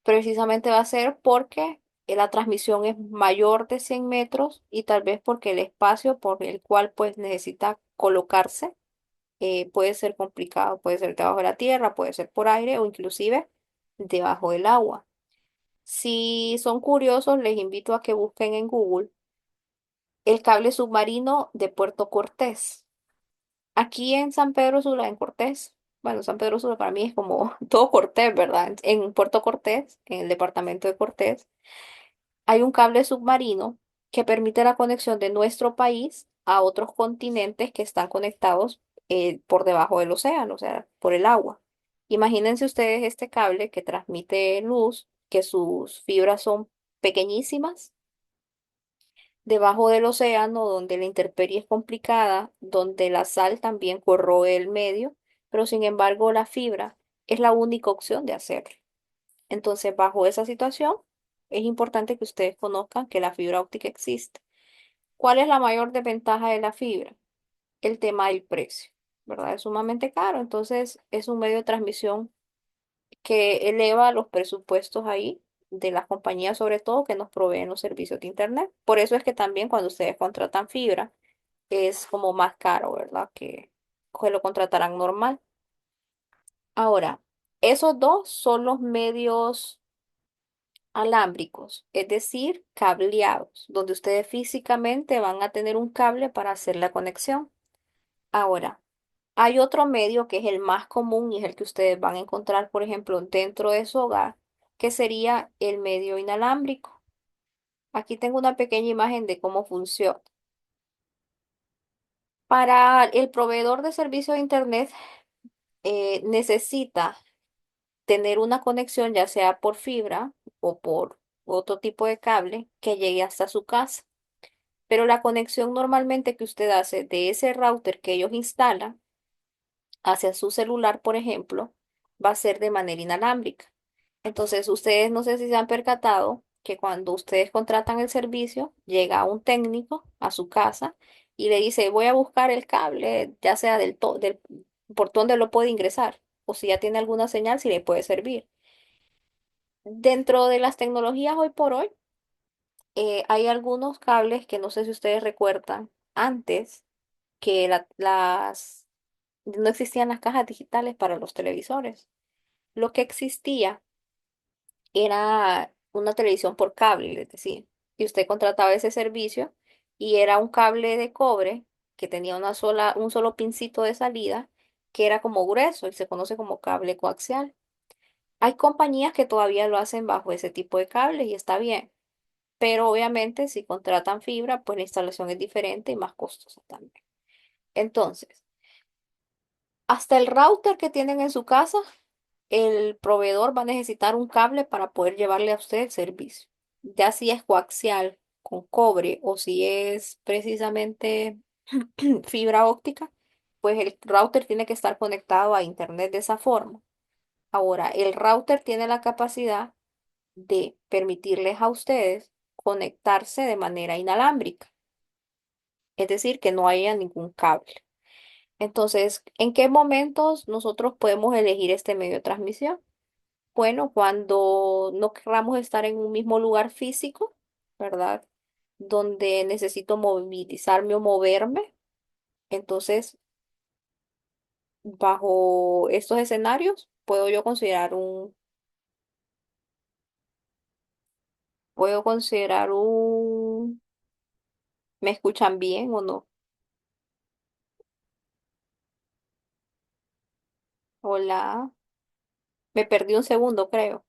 precisamente va a ser porque la transmisión es mayor de 100 metros y tal vez porque el espacio por el cual pues necesita colocarse puede ser complicado, puede ser debajo de la tierra, puede ser por aire o inclusive debajo del agua. Si son curiosos, les invito a que busquen en Google el cable submarino de Puerto Cortés. Aquí en San Pedro Sula, en Cortés, bueno, San Pedro Sula para mí es como todo Cortés, ¿verdad? En Puerto Cortés, en el departamento de Cortés, hay un cable submarino que permite la conexión de nuestro país a otros continentes que están conectados por debajo del océano, o sea, por el agua. Imagínense ustedes este cable que transmite luz, que sus fibras son pequeñísimas debajo del océano, donde la intemperie es complicada, donde la sal también corroe el medio, pero sin embargo la fibra es la única opción de hacerlo. Entonces, bajo esa situación, es importante que ustedes conozcan que la fibra óptica existe. ¿Cuál es la mayor desventaja de la fibra? El tema del precio, ¿verdad? Es sumamente caro, entonces es un medio de transmisión que eleva los presupuestos ahí de las compañías, sobre todo que nos proveen los servicios de Internet. Por eso es que también cuando ustedes contratan fibra es como más caro, ¿verdad? Que lo contratarán normal. Ahora, esos dos son los medios alámbricos, es decir, cableados, donde ustedes físicamente van a tener un cable para hacer la conexión. Ahora, hay otro medio que es el más común y es el que ustedes van a encontrar, por ejemplo, dentro de su hogar, que sería el medio inalámbrico. Aquí tengo una pequeña imagen de cómo funciona. Para el proveedor de servicio de Internet, necesita tener una conexión, ya sea por fibra o por otro tipo de cable, que llegue hasta su casa. Pero la conexión normalmente que usted hace de ese router que ellos instalan hacia su celular, por ejemplo, va a ser de manera inalámbrica. Entonces, ustedes no sé si se han percatado que cuando ustedes contratan el servicio, llega un técnico a su casa y le dice, voy a buscar el cable, ya sea del por donde lo puede ingresar, o si ya tiene alguna señal, si le puede servir. Dentro de las tecnologías hoy por hoy, hay algunos cables que no sé si ustedes recuerdan antes que no existían las cajas digitales para los televisores. Lo que existía era una televisión por cable, les decía. Y usted contrataba ese servicio y era un cable de cobre que tenía un solo pincito de salida que era como grueso y se conoce como cable coaxial. Hay compañías que todavía lo hacen bajo ese tipo de cables y está bien. Pero obviamente si contratan fibra, pues la instalación es diferente y más costosa también. Entonces, hasta el router que tienen en su casa, el proveedor va a necesitar un cable para poder llevarle a usted el servicio. Ya si es coaxial con cobre o si es precisamente fibra óptica, pues el router tiene que estar conectado a internet de esa forma. Ahora, el router tiene la capacidad de permitirles a ustedes conectarse de manera inalámbrica, es decir, que no haya ningún cable. Entonces, ¿en qué momentos nosotros podemos elegir este medio de transmisión? Bueno, cuando no querramos estar en un mismo lugar físico, ¿verdad? Donde necesito movilizarme o moverme. Entonces, bajo estos escenarios, puedo considerar ¿me escuchan bien o no? Hola, me perdí un segundo, creo.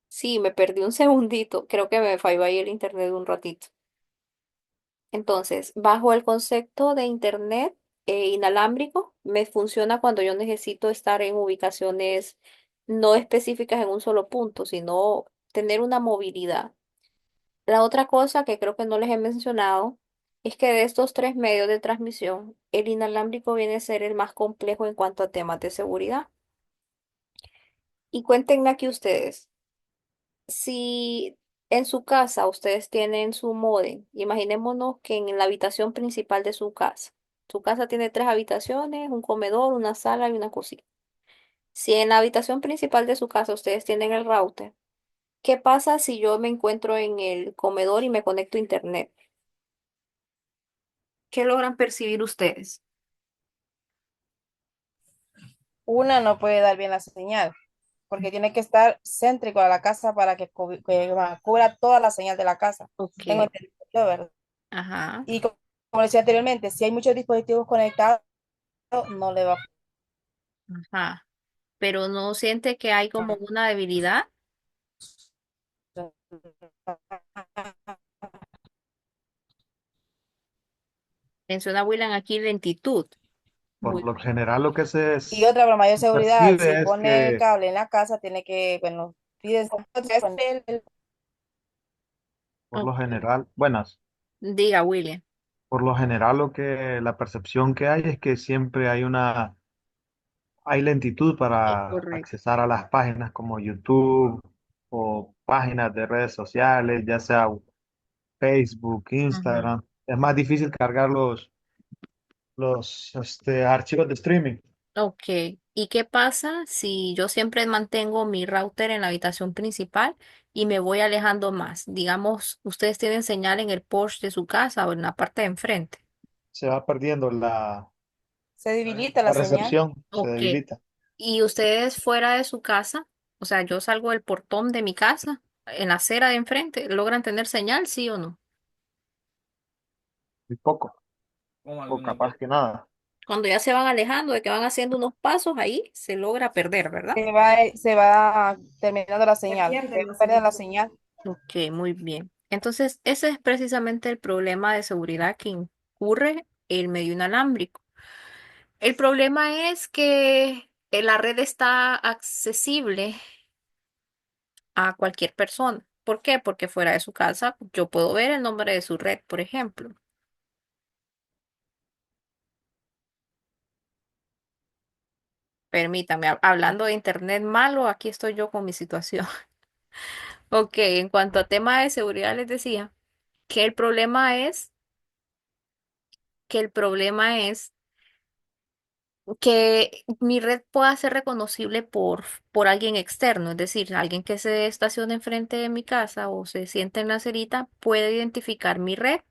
Sí, me perdí un segundito. Creo que me falló ahí el internet un ratito. Entonces, bajo el concepto de internet inalámbrico, me funciona cuando yo necesito estar en ubicaciones no específicas en un solo punto, sino tener una movilidad. La otra cosa que creo que no les he mencionado es que de estos tres medios de transmisión, el inalámbrico viene a ser el más complejo en cuanto a temas de seguridad. Y cuéntenme aquí ustedes, si en su casa ustedes tienen su módem, imaginémonos que en la habitación principal de su casa tiene tres habitaciones, un comedor, una sala y una cocina. Si en la habitación principal de su casa ustedes tienen el router, ¿qué pasa si yo me encuentro en el comedor y me conecto a internet? ¿Qué logran percibir ustedes? Una no puede dar bien la señal, porque tiene que estar céntrico a la casa para que, cubra toda la señal de la casa. Tengo Ok, entendido, ¿verdad? ajá, Y como decía anteriormente, si hay muchos dispositivos conectados, no le va ajá. Pero no siente que hay como una debilidad. a Menciona William aquí lentitud. Por Muy lo bien. general lo que Y otra, para mayor se seguridad, si percibe es pone el que cable en la casa, tiene que, bueno, pide por lo Ok. general, buenas, Diga, William. por lo general la percepción que hay es que siempre hay lentitud Es para correcto. accesar a las páginas como YouTube o páginas de redes sociales, ya sea Facebook, Ujú. Instagram. Es más difícil cargar los archivos de streaming. Ok. ¿Y qué pasa si yo siempre mantengo mi router en la habitación principal y me voy alejando más? Digamos, ustedes tienen señal en el porche de su casa o en la parte de enfrente. Se va perdiendo se debilita la la señal. recepción, se Ok. debilita. ¿Y ustedes fuera de su casa? O sea, yo salgo del portón de mi casa, en la acera de enfrente, ¿logran tener señal, sí o no? Muy poco, o capaz que nada. Cuando ya se van alejando, de que van haciendo unos pasos ahí, se logra perder, ¿verdad? Se va terminando la señal, se va perdiendo la señal. Ok, muy bien. Entonces, ese es precisamente el problema de seguridad que incurre el medio inalámbrico. El problema es que la red está accesible a cualquier persona. ¿Por qué? Porque fuera de su casa yo puedo ver el nombre de su red, por ejemplo. Permítame, hablando de internet malo, aquí estoy yo con mi situación. Ok, en cuanto a tema de seguridad, les decía que el problema es que mi red pueda ser reconocible por alguien externo, es decir, alguien que se estacione enfrente de mi casa o se siente en la acerita puede identificar mi red.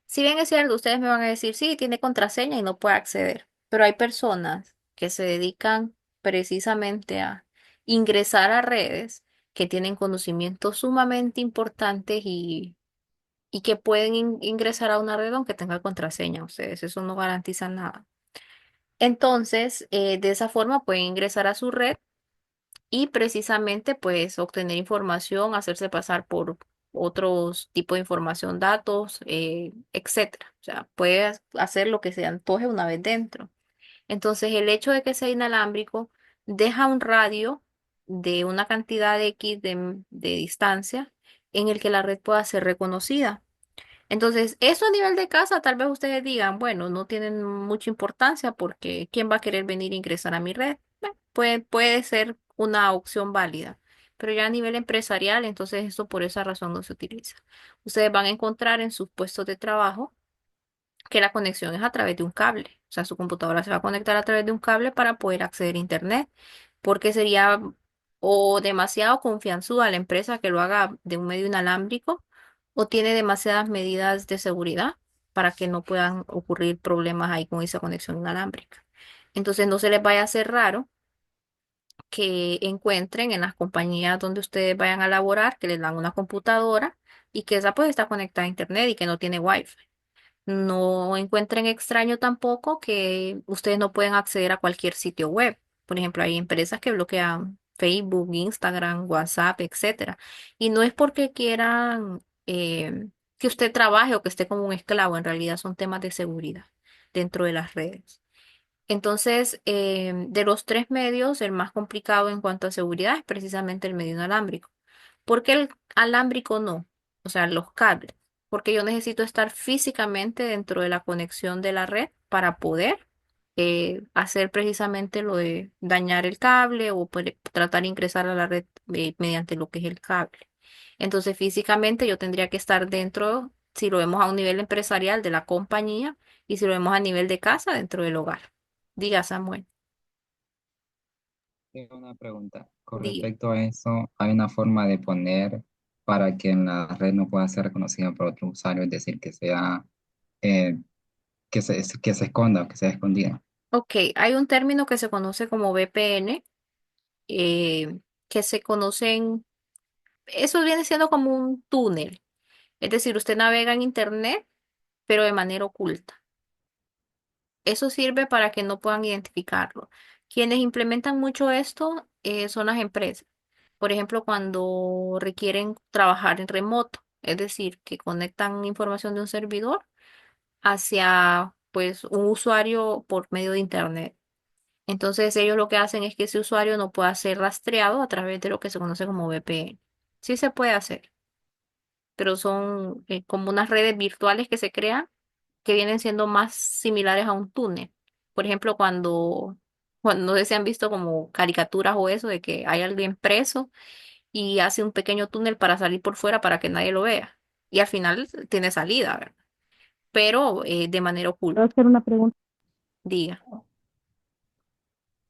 Si bien es cierto, ustedes me van a decir, sí, tiene contraseña y no puede acceder, pero hay personas que se dedican precisamente a ingresar a redes que tienen conocimientos sumamente importantes y que pueden ingresar a una red aunque tenga contraseña. Ustedes, eso no garantiza nada. Entonces, de esa forma pueden ingresar a su red y precisamente pues obtener información, hacerse pasar por otros tipos de información, datos, etcétera. O sea, puede hacer lo que se antoje una vez dentro. Entonces, el hecho de que sea inalámbrico deja un radio de una cantidad X de distancia en el que la red pueda ser reconocida. Entonces, eso a nivel de casa, tal vez ustedes digan, bueno, no tienen mucha importancia porque ¿quién va a querer venir a ingresar a mi red? Bueno, puede ser una opción válida, pero ya a nivel empresarial, entonces eso por esa razón no se utiliza. Ustedes van a encontrar en sus puestos de trabajo que la conexión es a través de un cable. O sea, su computadora se va a conectar a través de un cable para poder acceder a Internet, porque sería o demasiado confianzuda la empresa que lo haga de un medio inalámbrico o tiene demasiadas medidas de seguridad para que no puedan ocurrir problemas ahí con esa conexión inalámbrica. Entonces no se les vaya a hacer raro que encuentren en las compañías donde ustedes vayan a laborar que les dan una computadora y que esa pues está conectada a Internet y que no tiene Wi-Fi. No encuentren extraño tampoco que ustedes no pueden acceder a cualquier sitio web. Por ejemplo, hay empresas que bloquean Facebook, Instagram, WhatsApp, etcétera. Y no es porque quieran que usted trabaje o que esté como un esclavo, en realidad son temas de seguridad dentro de las redes. Entonces, de los tres medios, el más complicado en cuanto a seguridad es precisamente el medio inalámbrico. ¿Por qué el alámbrico no? O sea, los cables. porque yo necesito estar físicamente dentro de la conexión de la red para poder hacer precisamente lo de dañar el cable o tratar de ingresar a la red mediante lo que es el cable. Entonces, físicamente yo tendría que estar dentro, si lo vemos a un nivel empresarial de la compañía y si lo vemos a nivel de casa, dentro del hogar. Diga, Samuel. Tengo una pregunta. Con Diga. respecto a eso, ¿hay una forma de poner para que en la red no pueda ser reconocida por otro usuario? Es decir, que sea, eh, que se esconda, que sea escondida. Ok, hay un término que se conoce como VPN, que se conocen, eso viene siendo como un túnel. Es decir, usted navega en Internet, pero de manera oculta. Eso sirve para que no puedan identificarlo. Quienes implementan mucho esto son las empresas. Por ejemplo, cuando requieren trabajar en remoto, es decir, que conectan información de un servidor hacia pues un usuario por medio de Internet. Entonces ellos lo que hacen es que ese usuario no pueda ser rastreado a través de lo que se conoce como VPN. Sí se puede hacer, pero son como unas redes virtuales que se crean que vienen siendo más similares a un túnel. Por ejemplo, cuando no sé si han visto como caricaturas o eso de que hay alguien preso y hace un pequeño túnel para salir por fuera para que nadie lo vea. Y al final tiene salida, ¿verdad? Pero de manera Quiero oculta. hacer una pregunta. Diga.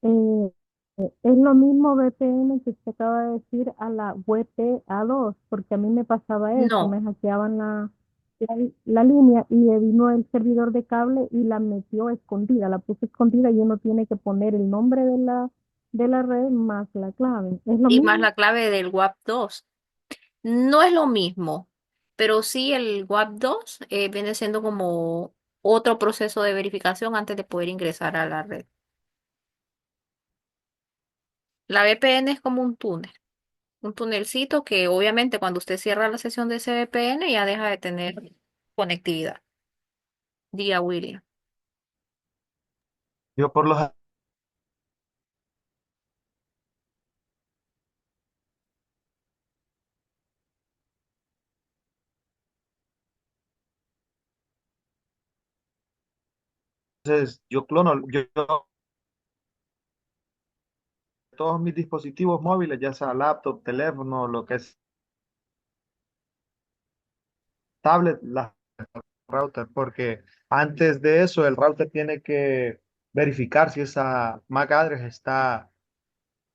Eh, es lo mismo VPN que usted acaba de decir a la WPA2, porque a mí me pasaba eso, No. me hackeaban la línea y vino el servidor de cable y la metió escondida, la puso escondida y uno tiene que poner el nombre de la red más la clave. ¿Es lo Y más mismo? la clave del WAP2. No es lo mismo, pero sí el WAP2 viene siendo como otro proceso de verificación antes de poder ingresar a la red. La VPN es como un tunelcito que obviamente cuando usted cierra la sesión de ese VPN ya deja de tener conectividad. Diga William. Yo por los entonces yo clono todos mis dispositivos móviles, ya sea laptop, teléfono, lo que es tablet, la router, porque antes de eso el router tiene que verificar si esa MAC address está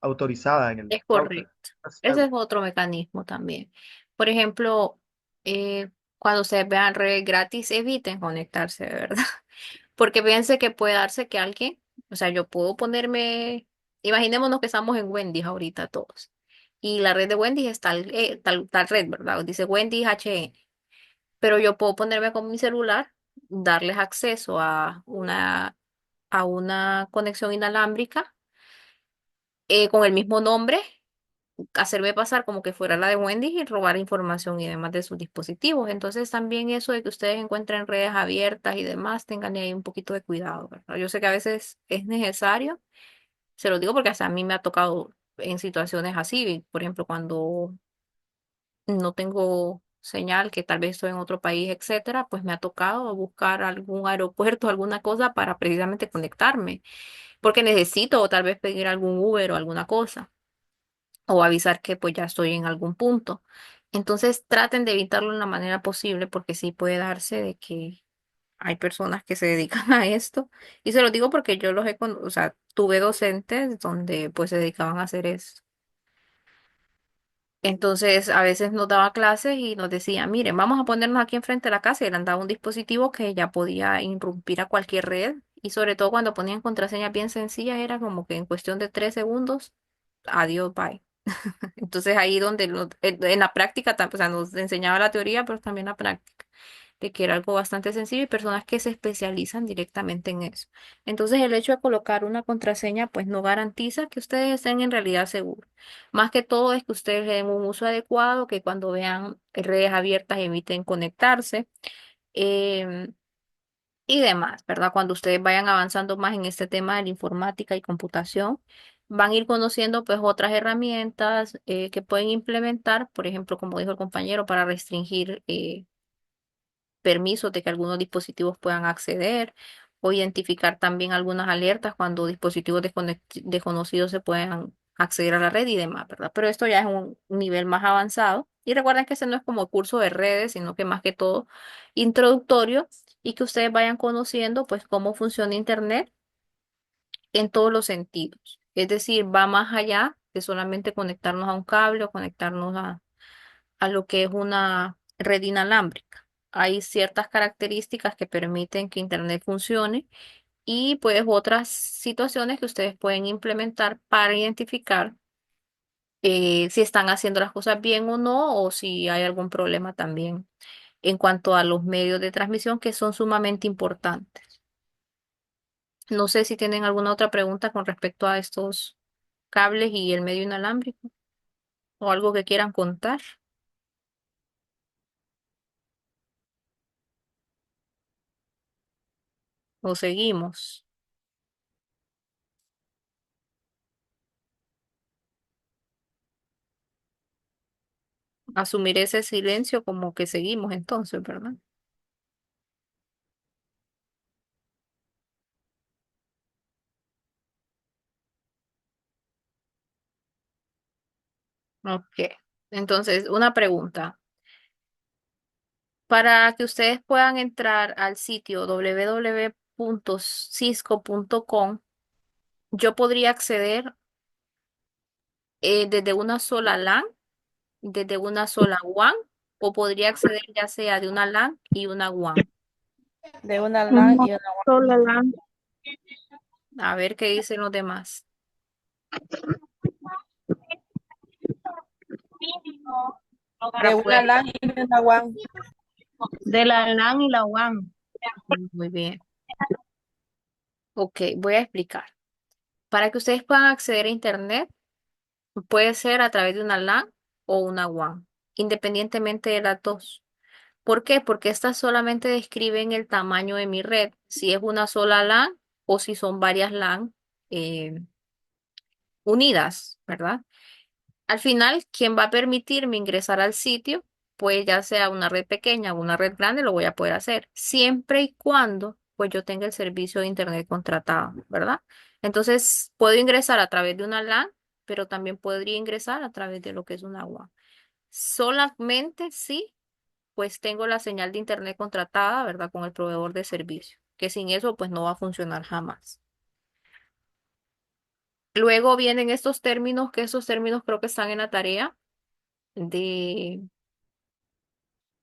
autorizada en el Es router. correcto. Ese es otro mecanismo también. Por ejemplo, cuando ustedes vean redes gratis, eviten conectarse, de verdad. Porque piense que puede darse que alguien, o sea, yo puedo ponerme, imaginémonos que estamos en Wendy's ahorita todos. Y la red de Wendy's es tal red, ¿verdad? Dice Wendy's HN. Pero yo puedo ponerme con mi celular, darles acceso a una conexión inalámbrica con el mismo nombre, hacerme pasar como que fuera la de Wendy y robar información y demás de sus dispositivos. Entonces también eso de que ustedes encuentren redes abiertas y demás, tengan ahí un poquito de cuidado, ¿verdad? Yo sé que a veces es necesario, se lo digo porque hasta a mí me ha tocado en situaciones así, por ejemplo, cuando no tengo señal, que tal vez estoy en otro país, etcétera, pues me ha tocado buscar algún aeropuerto, alguna cosa para precisamente conectarme, porque necesito o tal vez pedir algún Uber o alguna cosa o avisar que pues ya estoy en algún punto. Entonces traten de evitarlo de la manera posible porque sí puede darse de que hay personas que se dedican a esto. Y se lo digo porque yo o sea, tuve docentes donde pues se dedicaban a hacer eso. Entonces a veces nos daba clases y nos decía, miren, vamos a ponernos aquí enfrente de la casa y le daba un dispositivo que ya podía irrumpir a cualquier red. Y sobre todo cuando ponían contraseñas bien sencillas, era como que en cuestión de 3 segundos, adiós, bye. Entonces ahí donde en la práctica, o sea, nos enseñaba la teoría, pero también la práctica, de que era algo bastante sencillo y personas que se especializan directamente en eso. Entonces el hecho de colocar una contraseña pues no garantiza que ustedes estén en realidad seguros. Más que todo es que ustedes le den un uso adecuado, que cuando vean redes abiertas eviten conectarse. em, y demás, ¿verdad? Cuando ustedes vayan avanzando más en este tema de la informática y computación, van a ir conociendo pues otras herramientas que pueden implementar, por ejemplo, como dijo el compañero, para restringir permisos de que algunos dispositivos puedan acceder o identificar también algunas alertas cuando dispositivos desconocidos se puedan acceder a la red y demás, ¿verdad? Pero esto ya es un nivel más avanzado. Y recuerden que este no es como curso de redes, sino que más que todo introductorio y que ustedes vayan conociendo pues cómo funciona Internet en todos los sentidos. Es decir, va más allá de solamente conectarnos a un cable o conectarnos a lo que es una red inalámbrica. Hay ciertas características que permiten que Internet funcione y pues otras situaciones que ustedes pueden implementar para identificar si están haciendo las cosas bien o no, o si hay algún problema también en cuanto a los medios de transmisión que son sumamente importantes. No sé si tienen alguna otra pregunta con respecto a estos cables y el medio inalámbrico o algo que quieran contar o seguimos. Asumir ese silencio como que seguimos entonces, ¿verdad? Ok. Entonces, una pregunta. Para que ustedes puedan entrar al sitio www.cisco.com, yo podría acceder desde una sola LAN, desde una sola WAN, o podría acceder ya sea de una LAN y una WAN. De una LAN Una y una sola LAN. A ver qué dicen los demás. de Para una poder. LAN y una WAN. De la LAN y la WAN. Muy bien. Ok, voy a explicar. Para que ustedes puedan acceder a Internet, puede ser a través de una LAN o una WAN, independientemente de las dos. ¿Por qué? Porque estas solamente describen el tamaño de mi red, si es una sola LAN o si son varias LAN eh, unidas, ¿verdad? Al final, quien va a permitirme ingresar al sitio, pues ya sea una red pequeña o una red grande, lo voy a poder hacer, siempre y cuando pues yo tenga el servicio de internet contratado, ¿verdad? Entonces, puedo ingresar a través de una LAN, pero también podría ingresar a través de lo que es una WAN. Solamente si pues tengo la señal de internet contratada, ¿verdad? Con el proveedor de servicio, que sin eso pues no va a funcionar jamás. Luego vienen estos términos, que esos términos creo que están en la tarea de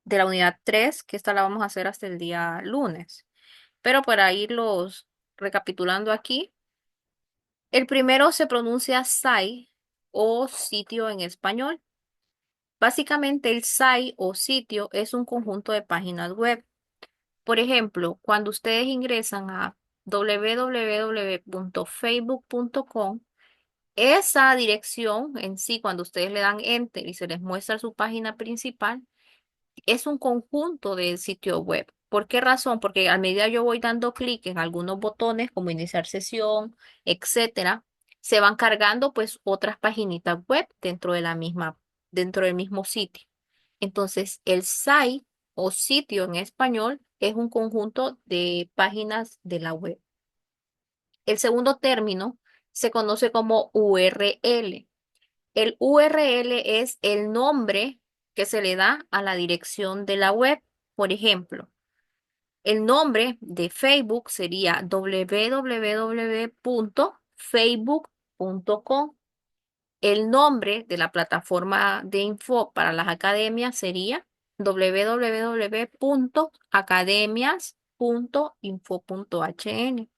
de la unidad 3 que esta la vamos a hacer hasta el día lunes. Pero para irlos recapitulando aquí, el primero se pronuncia SAI o sitio en español. Básicamente el SAI o sitio es un conjunto de páginas web. Por ejemplo, cuando ustedes ingresan a www.facebook.com, esa dirección en sí, cuando ustedes le dan enter y se les muestra su página principal, es un conjunto del sitio web. ¿Por qué razón? Porque a medida yo voy dando clic en algunos botones como iniciar sesión, etcétera, se van cargando pues otras paginitas web dentro del mismo sitio. Entonces, el site o sitio en español es un conjunto de páginas de la web. El segundo término se conoce como URL. El URL es el nombre que se le da a la dirección de la web. Por ejemplo, el nombre de Facebook sería www.facebook.com. El nombre de la plataforma de info para las academias sería www.academias.info.hn.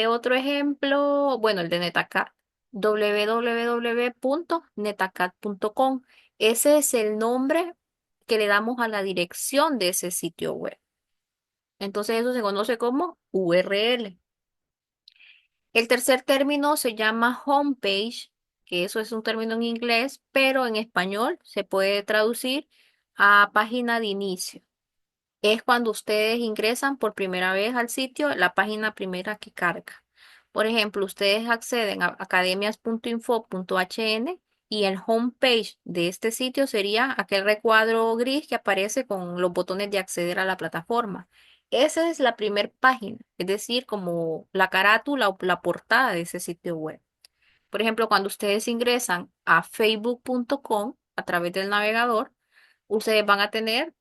Otro ejemplo, bueno, el de Netacat, www.netacat.com. Ese es el nombre que le damos a la dirección de ese sitio web. Entonces eso se conoce como URL. El tercer término se llama homepage, que eso es un término en inglés, pero en español se puede traducir a página de inicio. Es cuando ustedes ingresan por primera vez al sitio, la página primera que carga. Por ejemplo, ustedes acceden a academias.info.hn y el homepage de este sitio sería aquel recuadro gris que aparece con los botones de acceder a la plataforma. Esa es la primer página, es decir, como la carátula o la portada de ese sitio web. Por ejemplo, cuando ustedes ingresan a facebook.com a través del navegador, ustedes van a tener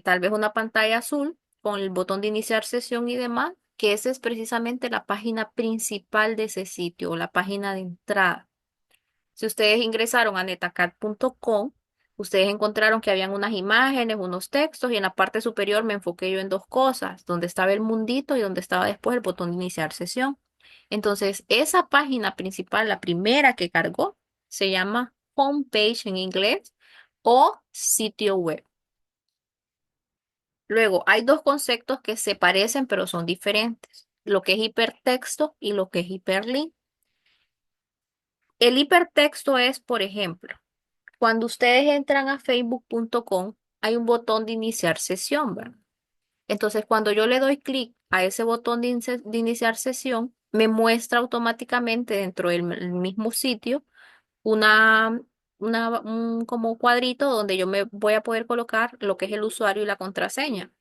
tal vez una pantalla azul con el botón de iniciar sesión y demás, que esa es precisamente la página principal de ese sitio o la página de entrada. Si ustedes ingresaron a netacat.com, ustedes encontraron que habían unas imágenes, unos textos y en la parte superior me enfoqué yo en dos cosas, donde estaba el mundito y donde estaba después el botón de iniciar sesión. Entonces, esa página principal, la primera que cargó, se llama homepage en inglés o sitio web. Luego, hay dos conceptos que se parecen pero son diferentes, lo que es hipertexto y lo que es hiperlink. El hipertexto es, por ejemplo, cuando ustedes entran a facebook.com, hay un botón de iniciar sesión, ¿verdad? Entonces, cuando yo le doy clic a ese botón de iniciar sesión, me muestra automáticamente dentro del el mismo sitio una, un como cuadrito donde yo me voy a poder colocar lo que es el usuario y la contraseña.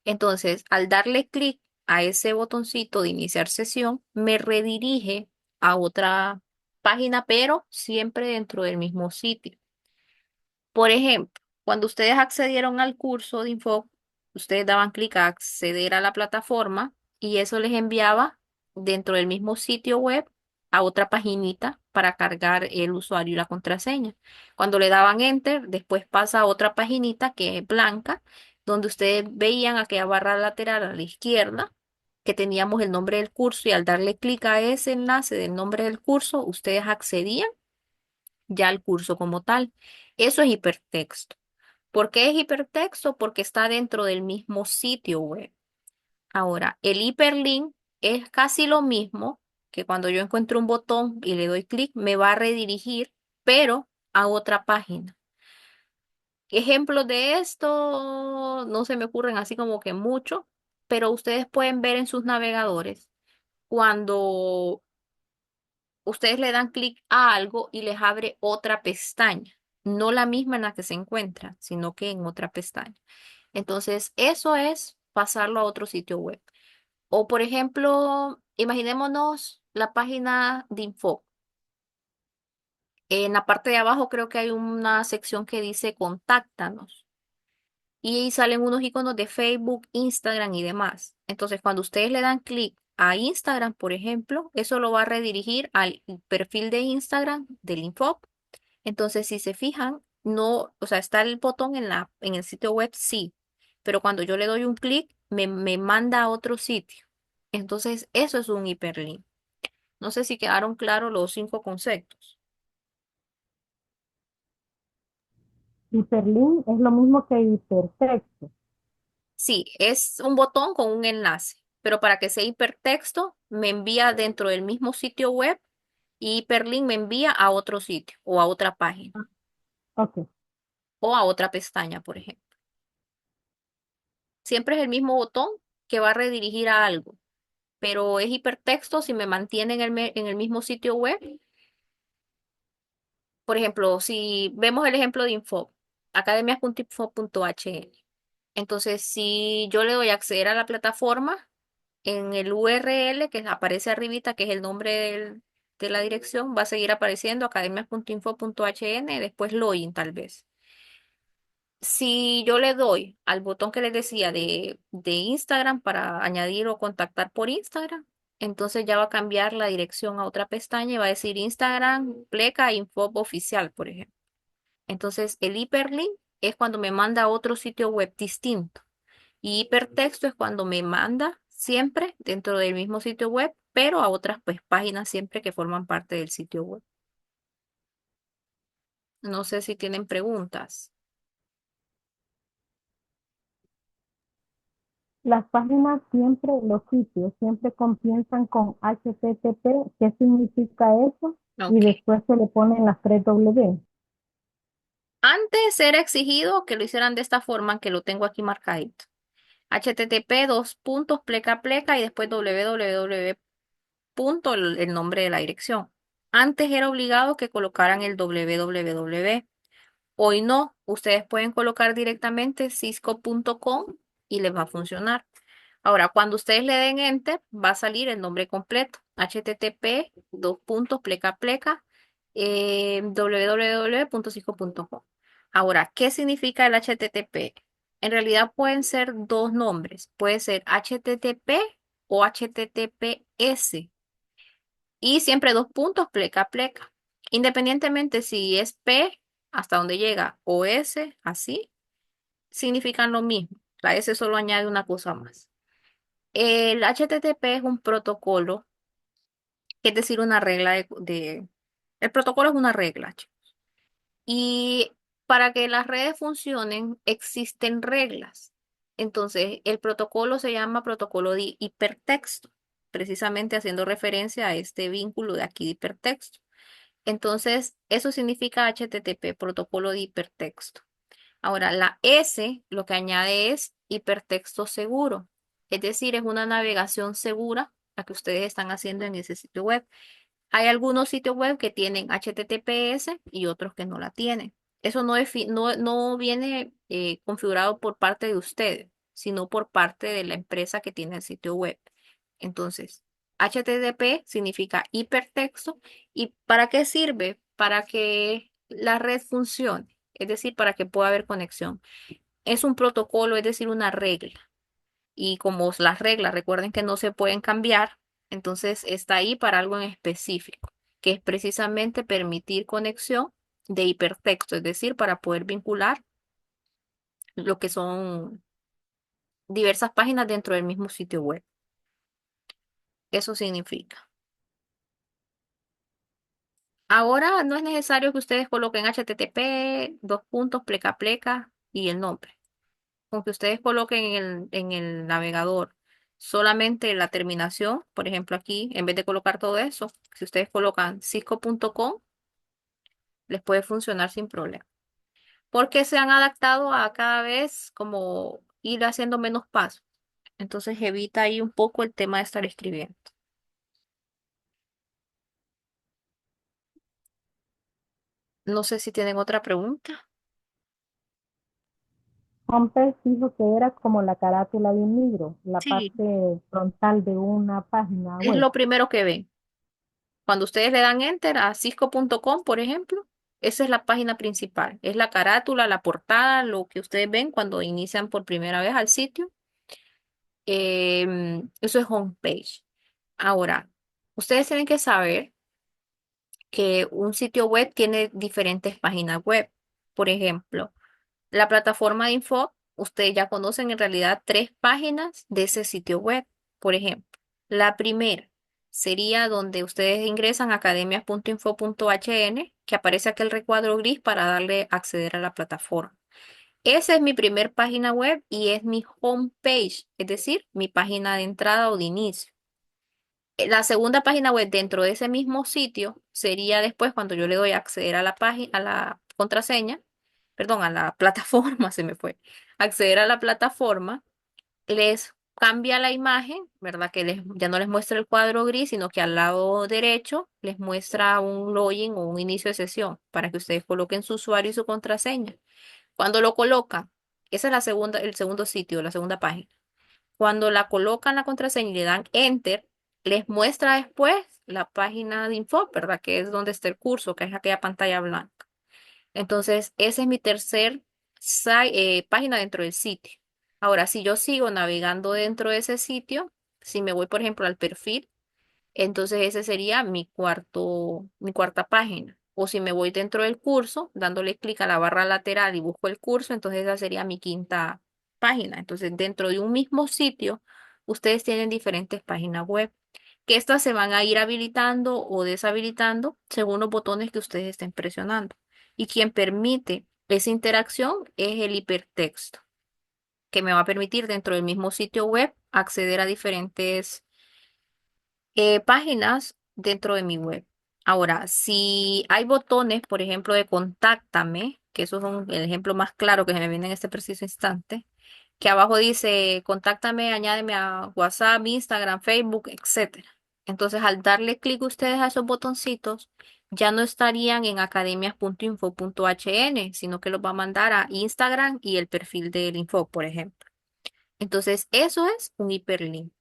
Entonces, al darle clic a ese botoncito de iniciar sesión, me redirige a otra página, pero siempre dentro del mismo sitio. Por ejemplo, cuando ustedes accedieron al curso de Info, ustedes daban clic a acceder a la plataforma y eso les enviaba dentro del mismo sitio web a otra paginita para cargar el usuario y la contraseña. Cuando le daban enter, después pasa a otra paginita que es blanca, donde ustedes veían aquella barra lateral a la izquierda que teníamos el nombre del curso y al darle clic a ese enlace del nombre del curso, ustedes accedían ya al curso como tal. Eso es hipertexto. ¿Por qué es hipertexto? Porque está dentro del mismo sitio web. Ahora, el hiperlink es casi lo mismo que cuando yo encuentro un botón y le doy clic, me va a redirigir, pero a otra página. Ejemplos de esto no se me ocurren así como que mucho, pero ustedes pueden ver en sus navegadores cuando ustedes le dan clic a algo y les abre otra pestaña, no la misma en la que se encuentra, sino que en otra pestaña. Entonces, eso es pasarlo a otro sitio web. O, por ejemplo, imaginémonos la página de Info. En la parte de abajo creo que hay una sección que dice Contáctanos. Y ahí salen unos iconos de Facebook, Instagram y demás. Entonces, cuando ustedes le dan clic a Instagram, por ejemplo, eso lo va a redirigir al perfil de Instagram del Info. Entonces, si se fijan, no, o sea, está el botón en el sitio web, sí, pero cuando yo le doy un clic, me manda a otro sitio. Entonces, eso es un hiperlink. No sé si quedaron claros los cinco conceptos. Hiperlink es lo mismo que hipertexto. Sí, es un botón con un enlace, pero para que sea hipertexto, me envía dentro del mismo sitio web y hiperlink me envía a otro sitio o a otra página Ok. o a otra pestaña, por ejemplo. Siempre es el mismo botón que va a redirigir a algo, pero es hipertexto si me mantiene en el mismo sitio web. Por ejemplo, si vemos el ejemplo de Info, academias.info.hn. Entonces, si yo le doy a acceder a la plataforma, en el URL que aparece arribita, que es el nombre de la dirección, va a seguir apareciendo academias.info.hn, después login tal vez. Si yo le doy al botón que les decía de Instagram para añadir o contactar por Instagram, entonces ya va a cambiar la dirección a otra pestaña y va a decir Instagram, Pleca, Info oficial, por ejemplo. Entonces el hiperlink es cuando me manda a otro sitio web distinto. Y hipertexto es cuando me manda siempre dentro del mismo sitio web, pero a otras pues, páginas siempre que forman parte del sitio web. No sé si tienen preguntas. Las páginas siempre, los sitios siempre comienzan con HTTP. ¿Qué significa eso? Y Ok. después se le ponen las tres W. Antes era exigido que lo hicieran de esta forma, que lo tengo aquí marcadito. HTTP dos puntos pleca pleca y después www punto el nombre de la dirección. Antes era obligado que colocaran el www. Hoy no, ustedes pueden colocar directamente cisco.com y les va a funcionar. Ahora, cuando ustedes le den enter, va a salir el nombre completo. HTTP, dos puntos, pleca, pleca, www.cisco.com. Ahora, ¿qué significa el HTTP? En realidad pueden ser dos nombres. Puede ser HTTP o HTTPS. Y siempre dos puntos, pleca, pleca. Independientemente si es P, hasta donde llega, o S, así, significan lo mismo. La S solo añade una cosa más. El HTTP es un protocolo, es decir, una regla el protocolo es una regla, chicos. Y para que las redes funcionen, existen reglas. Entonces, el protocolo se llama protocolo de hipertexto, precisamente haciendo referencia a este vínculo de aquí de hipertexto. Entonces, eso significa HTTP, protocolo de hipertexto. Ahora, la S lo que añade es hipertexto seguro. Es decir, es una navegación segura la que ustedes están haciendo en ese sitio web. Hay algunos sitios web que tienen HTTPS y otros que no la tienen. Eso no viene configurado por parte de ustedes, sino por parte de la empresa que tiene el sitio web. Entonces, HTTP significa hipertexto. ¿Y para qué sirve? Para que la red funcione, es decir, para que pueda haber conexión. Es un protocolo, es decir, una regla. Y como las reglas, recuerden que no se pueden cambiar, entonces está ahí para algo en específico, que es precisamente permitir conexión de hipertexto, es decir, para poder vincular lo que son diversas páginas dentro del mismo sitio web. Eso significa. Ahora no es necesario que ustedes coloquen HTTP, dos puntos, pleca, pleca y el nombre. Con que ustedes coloquen en el navegador solamente la terminación, por ejemplo aquí, en vez de colocar todo eso, si ustedes colocan cisco.com, les puede funcionar sin problema. Porque se han adaptado a cada vez como ir haciendo menos pasos. Entonces evita ahí un poco el tema de estar escribiendo. No sé si tienen otra pregunta. Homepage dijo que era como la carátula de un libro, la Sí, parte frontal de una página es web. lo primero que ven. Cuando ustedes le dan enter a cisco.com, por ejemplo, esa es la página principal. Es la carátula, la portada, lo que ustedes ven cuando inician por primera vez al sitio. Eso es homepage. Ahora, ustedes tienen que saber que un sitio web tiene diferentes páginas web. Por ejemplo, la plataforma de info, ustedes ya conocen en realidad tres páginas de ese sitio web. Por ejemplo, la primera sería donde ustedes ingresan a academias.info.hn, que aparece aquel recuadro gris para darle acceder a la plataforma. Esa es mi primer página web y es mi homepage, es decir, mi página de entrada o de inicio. La segunda página web dentro de ese mismo sitio sería después cuando yo le doy a acceder a la página, a la contraseña, perdón, a la plataforma, se me fue. Acceder a la plataforma, les cambia la imagen, ¿verdad? Que ya no les muestra el cuadro gris, sino que al lado derecho les muestra un login o un inicio de sesión para que ustedes coloquen su usuario y su contraseña. Cuando lo colocan, esa es el segundo sitio, la segunda página. Cuando la colocan la contraseña y le dan enter, les muestra después la página de info, ¿verdad? Que es donde está el curso, que es aquella pantalla blanca. Entonces, esa es mi tercer página dentro del sitio. Ahora, si yo sigo navegando dentro de ese sitio, si me voy, por ejemplo, al perfil, entonces ese sería mi cuarta página. O si me voy dentro del curso, dándole clic a la barra lateral y busco el curso, entonces esa sería mi quinta página. Entonces, dentro de un mismo sitio, ustedes tienen diferentes páginas web, que estas se van a ir habilitando o deshabilitando según los botones que ustedes estén presionando. Y quien permite esa interacción es el hipertexto, que me va a permitir dentro del mismo sitio web acceder a diferentes páginas dentro de mi web. Ahora, si hay botones, por ejemplo, de contáctame, que eso es el ejemplo más claro que se me viene en este preciso instante, que abajo dice contáctame, añádeme a WhatsApp, Instagram, Facebook, etcétera. Entonces, al darle clic ustedes a esos botoncitos, ya no estarían en academias.info.hn, sino que los va a mandar a Instagram y el perfil del Info, por ejemplo. Entonces, eso es un hiperlink.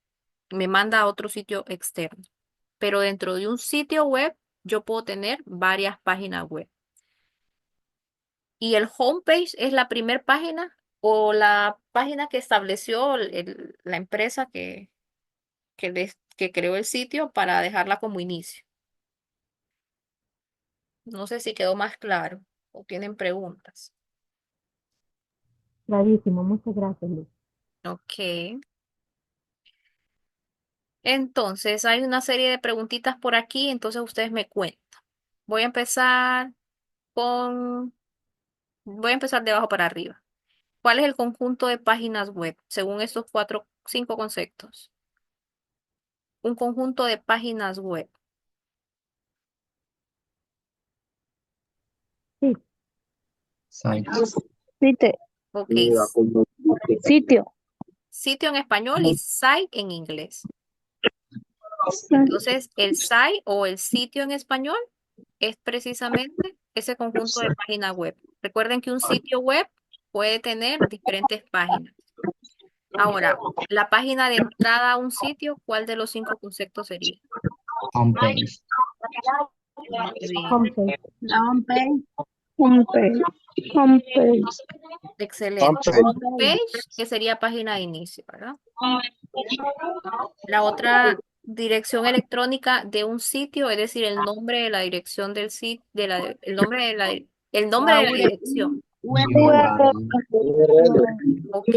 Me manda a otro sitio externo. Pero dentro de un sitio web, yo puedo tener varias páginas web. Y el homepage es la primera página o la página que estableció la empresa que creó el sitio para dejarla como inicio. No sé si quedó más claro o tienen preguntas. Clarísimo, muchas gracias, Luz. Ok. Entonces, hay una serie de preguntitas por aquí, entonces ustedes me cuentan. Voy a empezar con, voy a empezar de abajo para arriba. ¿Cuál es el conjunto de páginas web según estos cinco conceptos? Un conjunto de páginas web. Sí, Site. Sitio. Ok. Sitio. Sitio en español y site en inglés. Entonces, el site o el sitio en español es precisamente ese conjunto de páginas web. Recuerden que un sitio web puede tener diferentes páginas. Ahora, la página de entrada a un sitio, ¿cuál de los cinco conceptos sería? Homepage. Muy bien, homepage. Homepage. Homepage. Homepage. excelente. Homepage, que sería página de inicio, ¿verdad? La otra dirección electrónica de un sitio, es decir, el nombre de la dirección del sitio, el nombre de la dirección. Ok.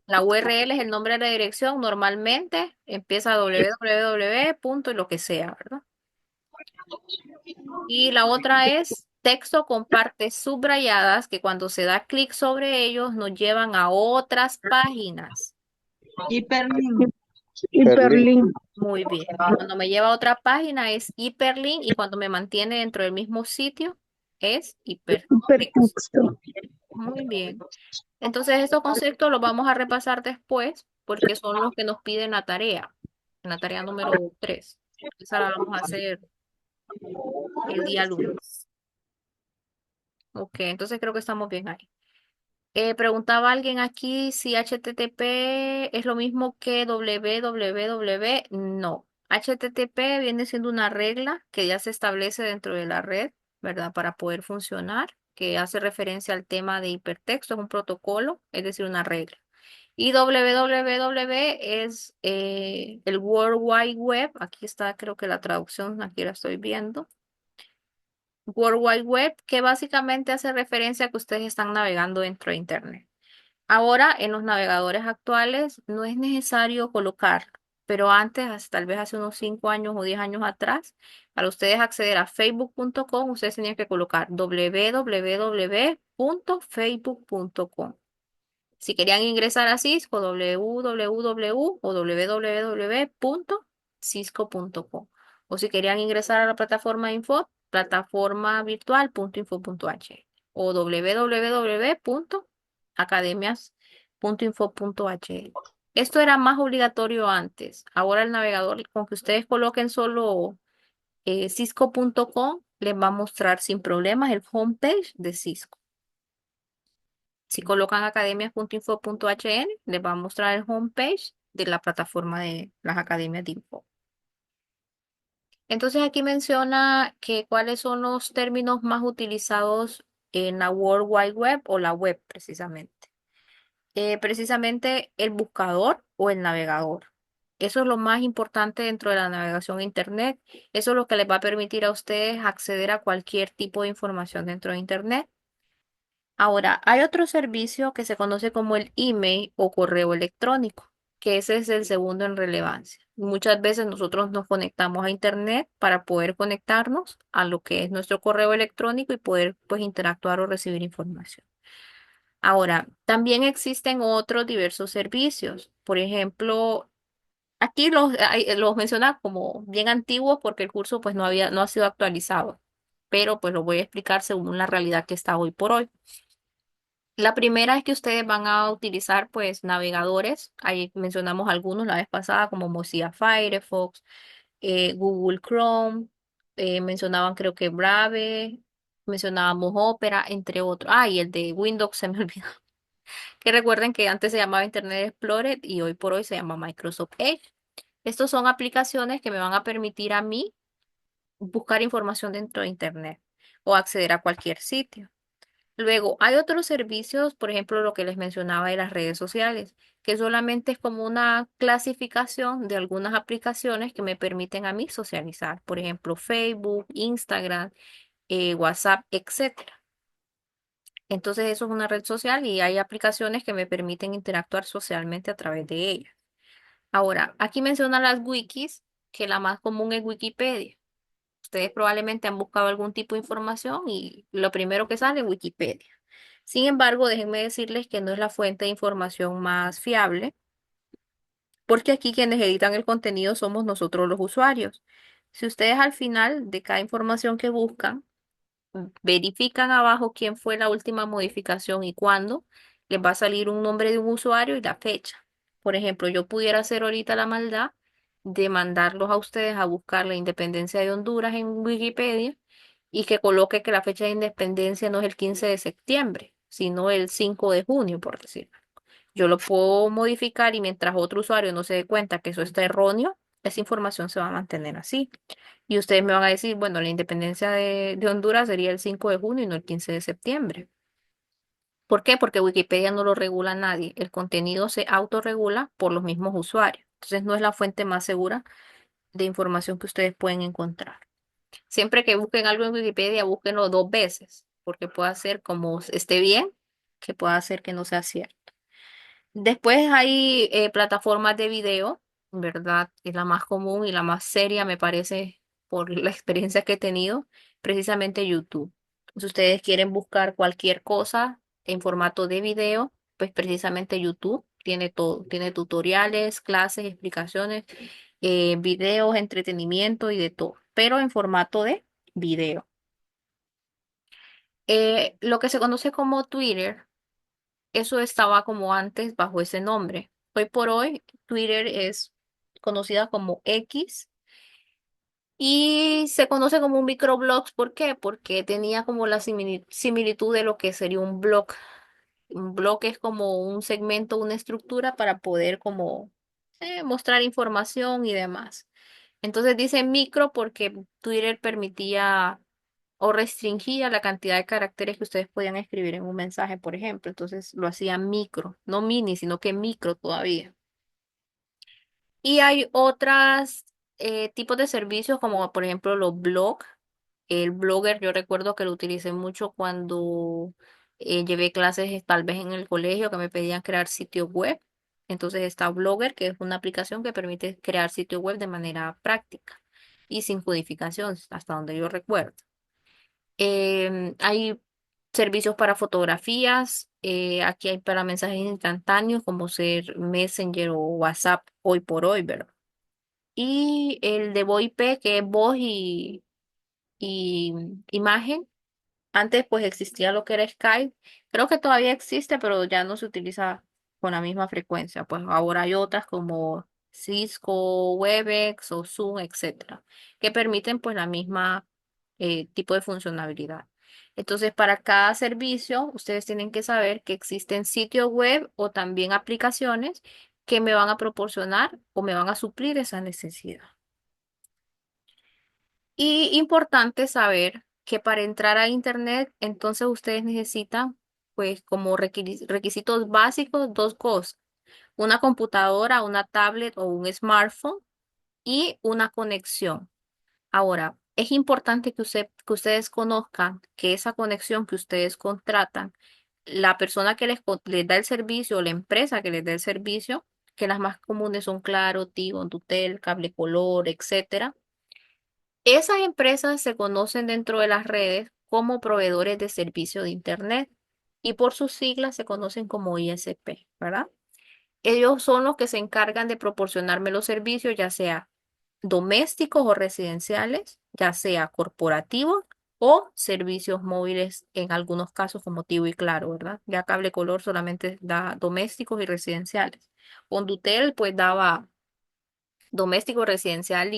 La URL es el nombre de la dirección. Normalmente empieza www. punto y lo que sea, ¿verdad? Y la otra es texto con partes subrayadas que cuando se da clic sobre ellos nos llevan a otras páginas. Hiperlink. Hiperlink. Muy bien. Cuando me lleva a otra página es hiperlink y cuando me mantiene dentro del mismo sitio es hipertexto. Hipertexto. Muy bien. Entonces estos conceptos los vamos a repasar después porque son los que nos piden en la tarea número 3. Esa la vamos a hacer el día lunes. Ok, entonces creo que estamos bien ahí. Preguntaba alguien aquí si HTTP es lo mismo que www. No. HTTP viene siendo una regla que ya se establece dentro de la red, ¿verdad? Para poder funcionar, que hace referencia al tema de hipertexto, es un protocolo, es decir, una regla. Y www es el World Wide Web. Aquí está, creo que la traducción, aquí la estoy viendo. World Wide Web, que básicamente hace referencia a que ustedes están navegando dentro de Internet. Ahora, en los navegadores actuales no es necesario colocar, pero antes, tal vez hace unos 5 años o 10 años atrás, para ustedes acceder a facebook.com, ustedes tenían que colocar www.facebook.com. Si querían ingresar a Cisco, www o www.cisco.com. O si querían ingresar a la plataforma Info, plataforma virtual.info.h o www.academias.info.h. Esto era más obligatorio antes. Ahora el navegador, con que ustedes coloquen solo cisco.com, les va a mostrar sin problemas el homepage de Cisco. Si colocan academias.info.hn, les va a mostrar el homepage de la plataforma de las academias de Info. Entonces aquí menciona que cuáles son los términos más utilizados en la World Wide Web o la web precisamente. Precisamente el buscador o el navegador. Eso es lo más importante dentro de la navegación a Internet. Eso es lo que les va a permitir a ustedes acceder a cualquier tipo de información dentro de Internet. Ahora, hay otro servicio que se conoce como el email o correo electrónico, que ese es el segundo en relevancia. Muchas veces nosotros nos conectamos a Internet para poder conectarnos a lo que es nuestro correo electrónico y poder pues interactuar o recibir información. Ahora, también existen otros diversos servicios. Por ejemplo, aquí los menciona como bien antiguos porque el curso pues no ha sido actualizado, pero pues lo voy a explicar según la realidad que está hoy por hoy. La primera es que ustedes van a utilizar pues navegadores, ahí mencionamos algunos la vez pasada como Mozilla Firefox, Google Chrome, mencionaban creo que Brave, mencionábamos Opera, entre otros. Ah, y el de Windows se me olvidó. Que recuerden que antes se llamaba Internet Explorer y hoy por hoy se llama Microsoft Edge. Estos son aplicaciones que me van a permitir a mí buscar información dentro de Internet o acceder a cualquier sitio. Luego, hay otros servicios, por ejemplo, lo que les mencionaba de las redes sociales, que solamente es como una clasificación de algunas aplicaciones que me permiten a mí socializar. Por ejemplo, Facebook, Instagram, WhatsApp, etcétera. Entonces, eso es una red social y hay aplicaciones que me permiten interactuar socialmente a través de ella. Ahora, aquí menciona las wikis, que la más común es Wikipedia. Ustedes probablemente han buscado algún tipo de información y lo primero que sale es Wikipedia. Sin embargo, déjenme decirles que no es la fuente de información más fiable, porque aquí quienes editan el contenido somos nosotros los usuarios. Si ustedes al final de cada información que buscan, verifican abajo quién fue la última modificación y cuándo, les va a salir un nombre de un usuario y la fecha. Por ejemplo, yo pudiera hacer ahorita la maldad de mandarlos a ustedes a buscar la independencia de Honduras en Wikipedia y que coloque que la fecha de independencia no es el 15 de septiembre, sino el 5 de junio, por decir. Yo lo puedo modificar y mientras otro usuario no se dé cuenta que eso está erróneo, esa información se va a mantener así. Y ustedes me van a decir, bueno, la independencia de Honduras sería el 5 de junio y no el 15 de septiembre. ¿Por qué? Porque Wikipedia no lo regula nadie. El contenido se autorregula por los mismos usuarios. Entonces no es la fuente más segura de información que ustedes pueden encontrar. Siempre que busquen algo en Wikipedia, búsquenlo dos veces, porque puede ser como esté bien, que pueda ser que no sea cierto. Después hay plataformas de video, ¿verdad? Es la más común y la más seria, me parece, por la experiencia que he tenido, precisamente YouTube. Si ustedes quieren buscar cualquier cosa en formato de video, pues precisamente YouTube tiene todo. Tiene tutoriales, clases, explicaciones, videos, entretenimiento y de todo, pero en formato de video. Lo que se conoce como Twitter. Eso estaba como antes bajo ese nombre. Hoy por hoy, Twitter es conocida como X y se conoce como un microblog. ¿Por qué? Porque tenía como la similitud de lo que sería un blog. Un blog es como un segmento, una estructura para poder como mostrar información y demás. Entonces dice micro porque Twitter permitía o restringía la cantidad de caracteres que ustedes podían escribir en un mensaje, por ejemplo. Entonces lo hacía micro, no mini, sino que micro todavía. Y hay otros tipos de servicios como por ejemplo los blogs. El Blogger yo recuerdo que lo utilicé mucho cuando llevé clases tal vez en el colegio que me pedían crear sitios web. Entonces está Blogger, que es una aplicación que permite crear sitios web de manera práctica y sin codificación, hasta donde yo recuerdo. Hay servicios para fotografías, aquí hay para mensajes instantáneos como ser Messenger o WhatsApp hoy por hoy, ¿verdad? Y el de VoIP, que es voz y imagen. Antes pues existía lo que era Skype. Creo que todavía existe, pero ya no se utiliza con la misma frecuencia. Pues ahora hay otras como Cisco, Webex o Zoom, etcétera, que permiten pues la misma tipo de funcionalidad. Entonces, para cada servicio, ustedes tienen que saber que existen sitios web o también aplicaciones que me van a proporcionar o me van a suplir esa necesidad. Y importante saber que para entrar a Internet, entonces ustedes necesitan, pues como requisitos básicos, dos cosas. Una computadora, una tablet o un smartphone y una conexión. Ahora, es importante que ustedes conozcan que esa conexión que ustedes contratan, la persona que les da el servicio o la empresa que les da el servicio, que las más comunes son Claro, Tigo, Tutel, Cable Color, etcétera. Esas empresas se conocen dentro de las redes como proveedores de servicio de Internet y por sus siglas se conocen como ISP, ¿verdad? Ellos son los que se encargan de proporcionarme los servicios, ya sea domésticos o residenciales, ya sea corporativos o servicios móviles en algunos casos como Tigo y Claro, ¿verdad? Ya Cable Color solamente da domésticos y residenciales. Condutel pues daba doméstico, residencial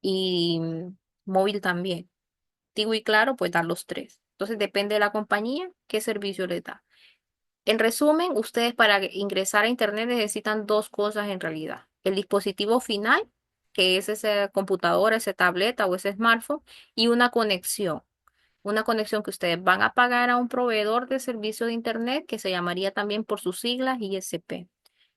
y móvil también. Tigo y Claro, pues dan los tres. Entonces depende de la compañía qué servicio les da. En resumen, ustedes para ingresar a Internet necesitan dos cosas en realidad. El dispositivo final, que es esa computadora, esa tableta o ese smartphone, y una conexión. Una conexión que ustedes van a pagar a un proveedor de servicio de Internet que se llamaría también por sus siglas ISP.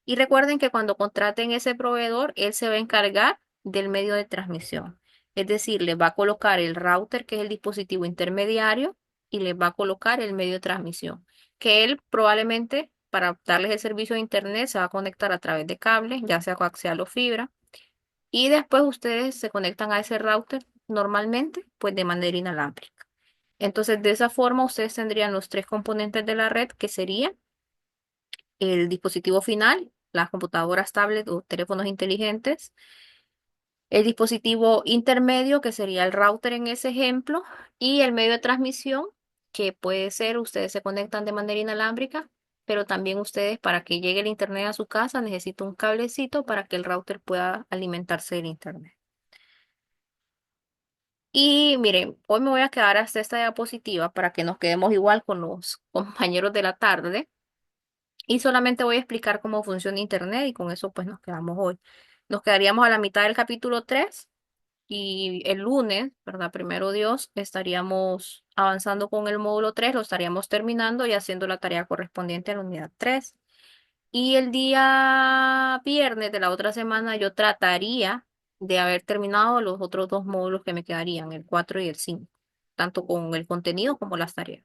Y recuerden que cuando contraten ese proveedor, él se va a encargar del medio de transmisión. Es decir, les va a colocar el router, que es el dispositivo intermediario, y les va a colocar el medio de transmisión, que él probablemente para darles el servicio de Internet se va a conectar a través de cables, ya sea coaxial o fibra, y después ustedes se conectan a ese router normalmente, pues de manera inalámbrica. Entonces, de esa forma, ustedes tendrían los tres componentes de la red, que serían el dispositivo final, las computadoras, tablets o teléfonos inteligentes, el dispositivo intermedio, que sería el router en ese ejemplo, y el medio de transmisión, que puede ser, ustedes se conectan de manera inalámbrica, pero también ustedes, para que llegue el internet a su casa, necesitan un cablecito para que el router pueda alimentarse del internet. Y miren, hoy me voy a quedar hasta esta diapositiva para que nos quedemos igual con los compañeros de la tarde. Y solamente voy a explicar cómo funciona Internet y con eso pues nos quedamos hoy. Nos quedaríamos a la mitad del capítulo 3 y el lunes, ¿verdad? Primero Dios, estaríamos avanzando con el módulo 3, lo estaríamos terminando y haciendo la tarea correspondiente a la unidad 3. Y el día viernes de la otra semana yo trataría de haber terminado los otros dos módulos que me quedarían, el 4 y el 5, tanto con el contenido como las tareas,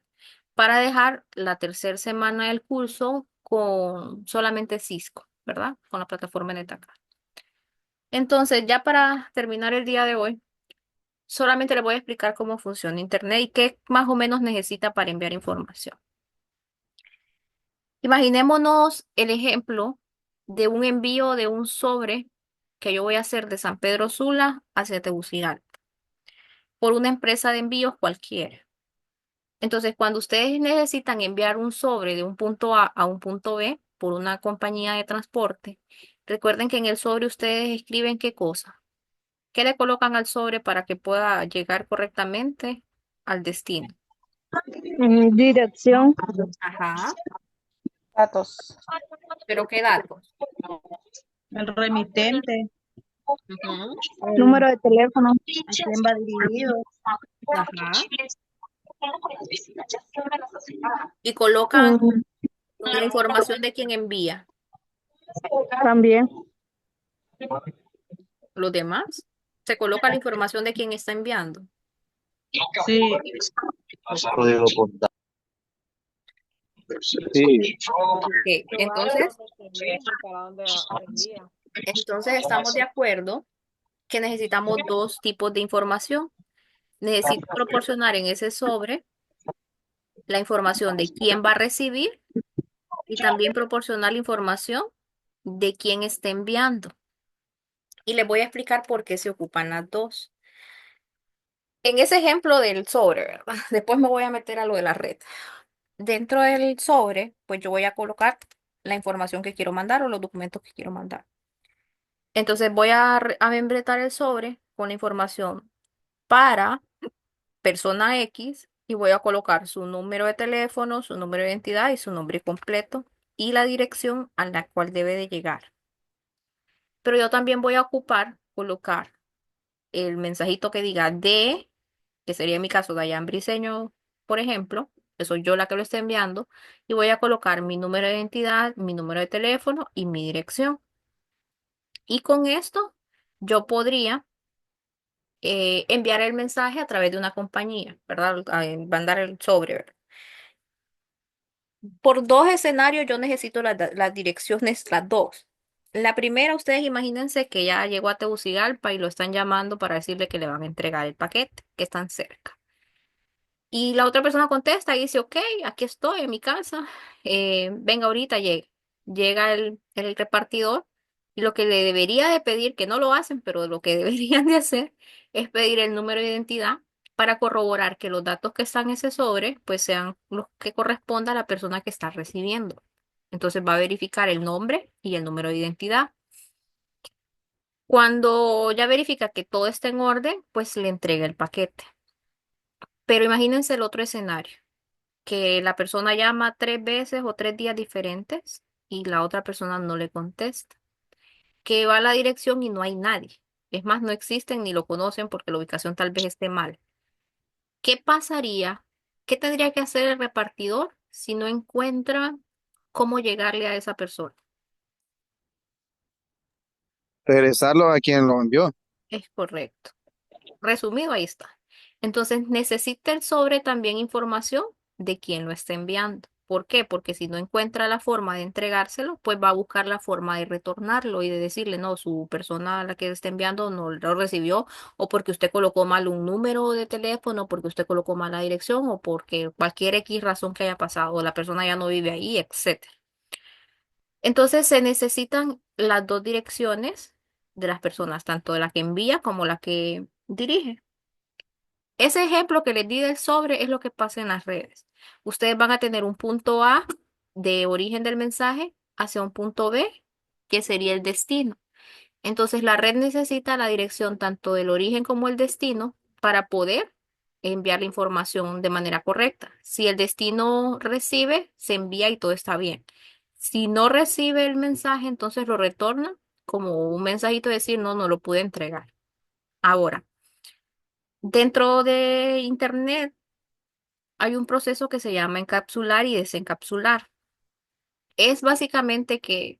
para dejar la tercera semana del curso con solamente Cisco, ¿verdad? Con la plataforma NetAcad. Entonces, ya para terminar el día de hoy, solamente les voy a explicar cómo funciona Internet y qué más o menos necesita para enviar información. Imaginémonos el ejemplo de un envío de un sobre que yo voy a hacer de San Pedro Sula hacia Tegucigalpa por una empresa de envíos cualquiera. Entonces, cuando ustedes necesitan enviar un sobre de un punto A un punto B por una compañía de transporte, recuerden que en el sobre ustedes escriben qué cosa, qué le colocan al sobre para que pueda llegar correctamente al destino. Dirección, Ajá. Datos. Pero ¿qué datos? El remitente, Ujú. número de teléfono, a quién va dirigido, Ajá. Y colocan mm, la información de quién envía. también, Los demás, se coloca la información de quién está enviando. sí, Código postal. Sí. Ok, entonces, ¿Para dónde envía? entonces estamos de acuerdo que necesitamos dos tipos de información. Necesito proporcionar en ese sobre la información de quién va a recibir y también proporcionar la información de quién está enviando. Y les voy a explicar por qué se ocupan las dos. En ese ejemplo del sobre, ¿verdad? Después me voy a meter a lo de la red. Dentro del sobre, pues yo voy a colocar la información que quiero mandar o los documentos que quiero mandar. Entonces voy a membretar el sobre con la información para persona X y voy a colocar su número de teléfono, su número de identidad y su nombre completo y la dirección a la cual debe de llegar. Pero yo también voy a colocar el mensajito que diga de, que sería en mi caso Dayan Briseño, por ejemplo, que soy yo la que lo está enviando, y voy a colocar mi número de identidad, mi número de teléfono y mi dirección. Y con esto yo podría enviar el mensaje a través de una compañía, ¿verdad? Mandar el sobre, ¿verdad? Por dos escenarios yo necesito las direcciones, las dos. La primera, ustedes imagínense que ya llegó a Tegucigalpa y lo están llamando para decirle que le van a entregar el paquete, que están cerca. Y la otra persona contesta y dice, ok, aquí estoy en mi casa, venga ahorita, llega. Llega el repartidor y lo que le debería de pedir, que no lo hacen, pero lo que deberían de hacer es pedir el número de identidad para corroborar que los datos que están en ese sobre, pues sean los que corresponda a la persona que está recibiendo. Entonces va a verificar el nombre y el número de identidad. Cuando ya verifica que todo está en orden, pues le entrega el paquete. Pero imagínense el otro escenario, que la persona llama 3 veces o 3 días diferentes y la otra persona no le contesta, que va a la dirección y no hay nadie. Es más, no existen ni lo conocen porque la ubicación tal vez esté mal. ¿Qué pasaría? ¿Qué tendría que hacer el repartidor si no encuentra cómo llegarle a esa persona? Regresarlo a quien lo envió. Es correcto. Resumido, ahí está. Entonces, necesita el sobre también información de quién lo está enviando. ¿Por qué? Porque si no encuentra la forma de entregárselo, pues va a buscar la forma de retornarlo y de decirle, no, su persona a la que está enviando no lo recibió, o porque usted colocó mal un número de teléfono, porque usted colocó mal la dirección, o porque cualquier X razón que haya pasado, o la persona ya no vive ahí, etcétera. Entonces, se necesitan las dos direcciones de las personas, tanto de la que envía como la que dirige. Ese ejemplo que les di del sobre es lo que pasa en las redes. Ustedes van a tener un punto A de origen del mensaje hacia un punto B, que sería el destino. Entonces, la red necesita la dirección tanto del origen como el destino para poder enviar la información de manera correcta. Si el destino recibe, se envía y todo está bien. Si no recibe el mensaje, entonces lo retorna como un mensajito de decir, no, no lo pude entregar. Ahora, dentro de Internet hay un proceso que se llama encapsular y desencapsular. Es básicamente que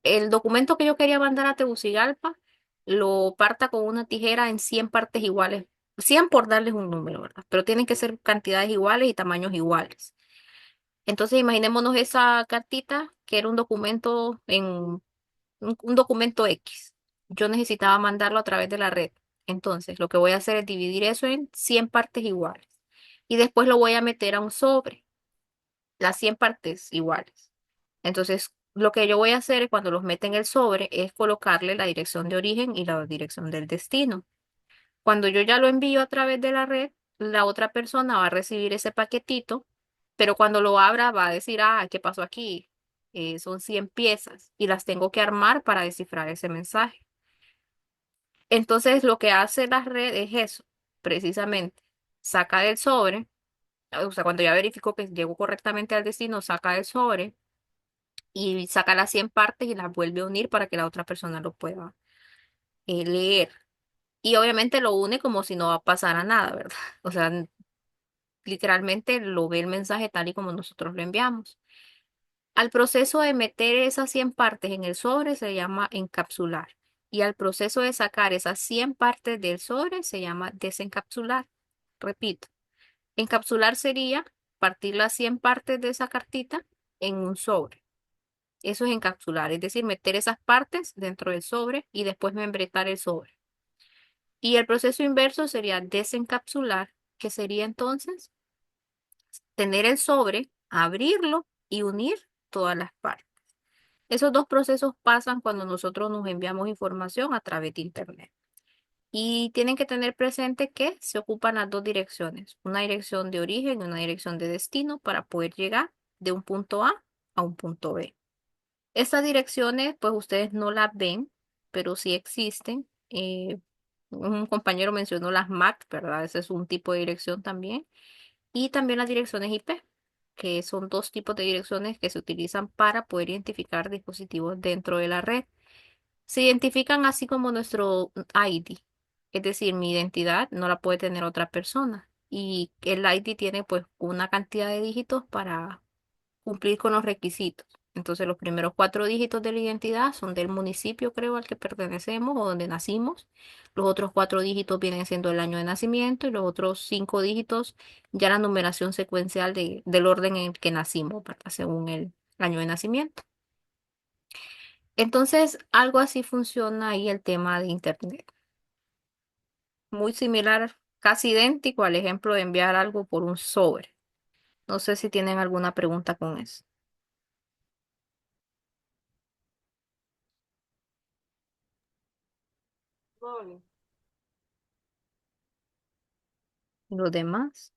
el documento que yo quería mandar a Tegucigalpa lo parta con una tijera en 100 partes iguales, 100 por darles un número, ¿verdad? Pero tienen que ser cantidades iguales y tamaños iguales. Entonces, imaginémonos esa cartita que era un documento en un documento X. Yo necesitaba mandarlo a través de la red. Entonces, lo que voy a hacer es dividir eso en 100 partes iguales. Y después lo voy a meter a un sobre, las 100 partes iguales. Entonces, lo que yo voy a hacer cuando los mete en el sobre es colocarle la dirección de origen y la dirección del destino. Cuando yo ya lo envío a través de la red, la otra persona va a recibir ese paquetito, pero cuando lo abra va a decir, ah, ¿qué pasó aquí? Son 100 piezas y las tengo que armar para descifrar ese mensaje. Entonces, lo que hace la red es eso, precisamente, saca del sobre, o sea, cuando ya verificó que llegó correctamente al destino, saca del sobre y saca las 100 partes y las vuelve a unir para que la otra persona lo pueda leer. Y obviamente lo une como si no pasara nada, ¿verdad? O sea, literalmente lo ve el mensaje tal y como nosotros lo enviamos. Al proceso de meter esas 100 partes en el sobre se llama encapsular. Y al proceso de sacar esas 100 partes del sobre se llama desencapsular. Repito, encapsular sería partir las 100 partes de esa cartita en un sobre. Eso es encapsular, es decir, meter esas partes dentro del sobre y después membretar el sobre. Y el proceso inverso sería desencapsular, que sería entonces tener el sobre, abrirlo y unir todas las partes. Esos dos procesos pasan cuando nosotros nos enviamos información a través de Internet. Y tienen que tener presente que se ocupan las dos direcciones, una dirección de origen y una dirección de destino para poder llegar de un punto a un punto B. Estas direcciones, pues ustedes no las ven, pero sí existen. Un compañero mencionó las MAC, ¿verdad? Ese es un tipo de dirección también. Y también las direcciones IP, que son dos tipos de direcciones que se utilizan para poder identificar dispositivos dentro de la red. Se identifican así como nuestro ID, es decir, mi identidad no la puede tener otra persona. Y el ID tiene pues una cantidad de dígitos para cumplir con los requisitos. Entonces, los primeros 4 dígitos de la identidad son del municipio, creo, al que pertenecemos o donde nacimos. Los otros 4 dígitos vienen siendo el año de nacimiento y los otros 5 dígitos ya la numeración secuencial del orden en el que nacimos, ¿verdad? Según el año de nacimiento. Entonces, algo así funciona ahí el tema de Internet. Muy similar, casi idéntico al ejemplo de enviar algo por un sobre. No sé si tienen alguna pregunta con eso. Los demás.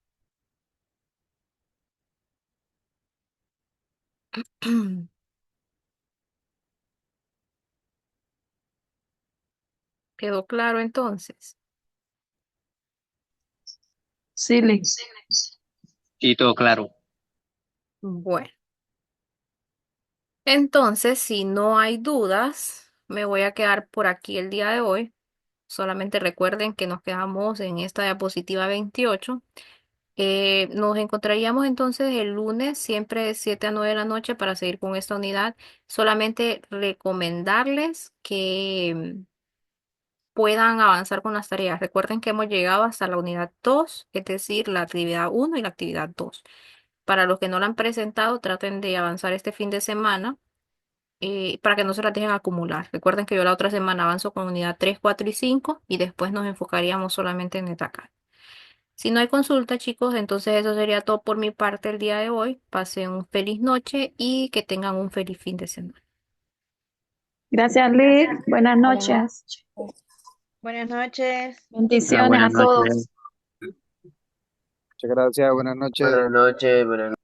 ¿Quedó claro entonces? Sí, Sí, todo claro. Bueno, entonces si no hay dudas, me voy a quedar por aquí el día de hoy. Solamente recuerden que nos quedamos en esta diapositiva 28. Nos encontraríamos entonces el lunes, siempre de 7 a 9 de la noche para seguir con esta unidad. Solamente recomendarles que puedan avanzar con las tareas. Recuerden que hemos llegado hasta la unidad 2, es decir, la actividad 1 y la actividad 2. Para los que no la han presentado, traten de avanzar este fin de semana para que no se las dejen acumular. Recuerden que yo la otra semana avanzo con unidad 3, 4 y 5 y después nos enfocaríamos solamente en esta. Si no hay consulta, chicos, entonces eso sería todo por mi parte el día de hoy. Pasen un feliz noche y que tengan un feliz fin de semana. gracias, Liz. Buenas Buenas noches. noches. Buenas noches. Bendiciones Buenas a todos. noches. Muchas gracias, buenas noches. Buenas noches, buenas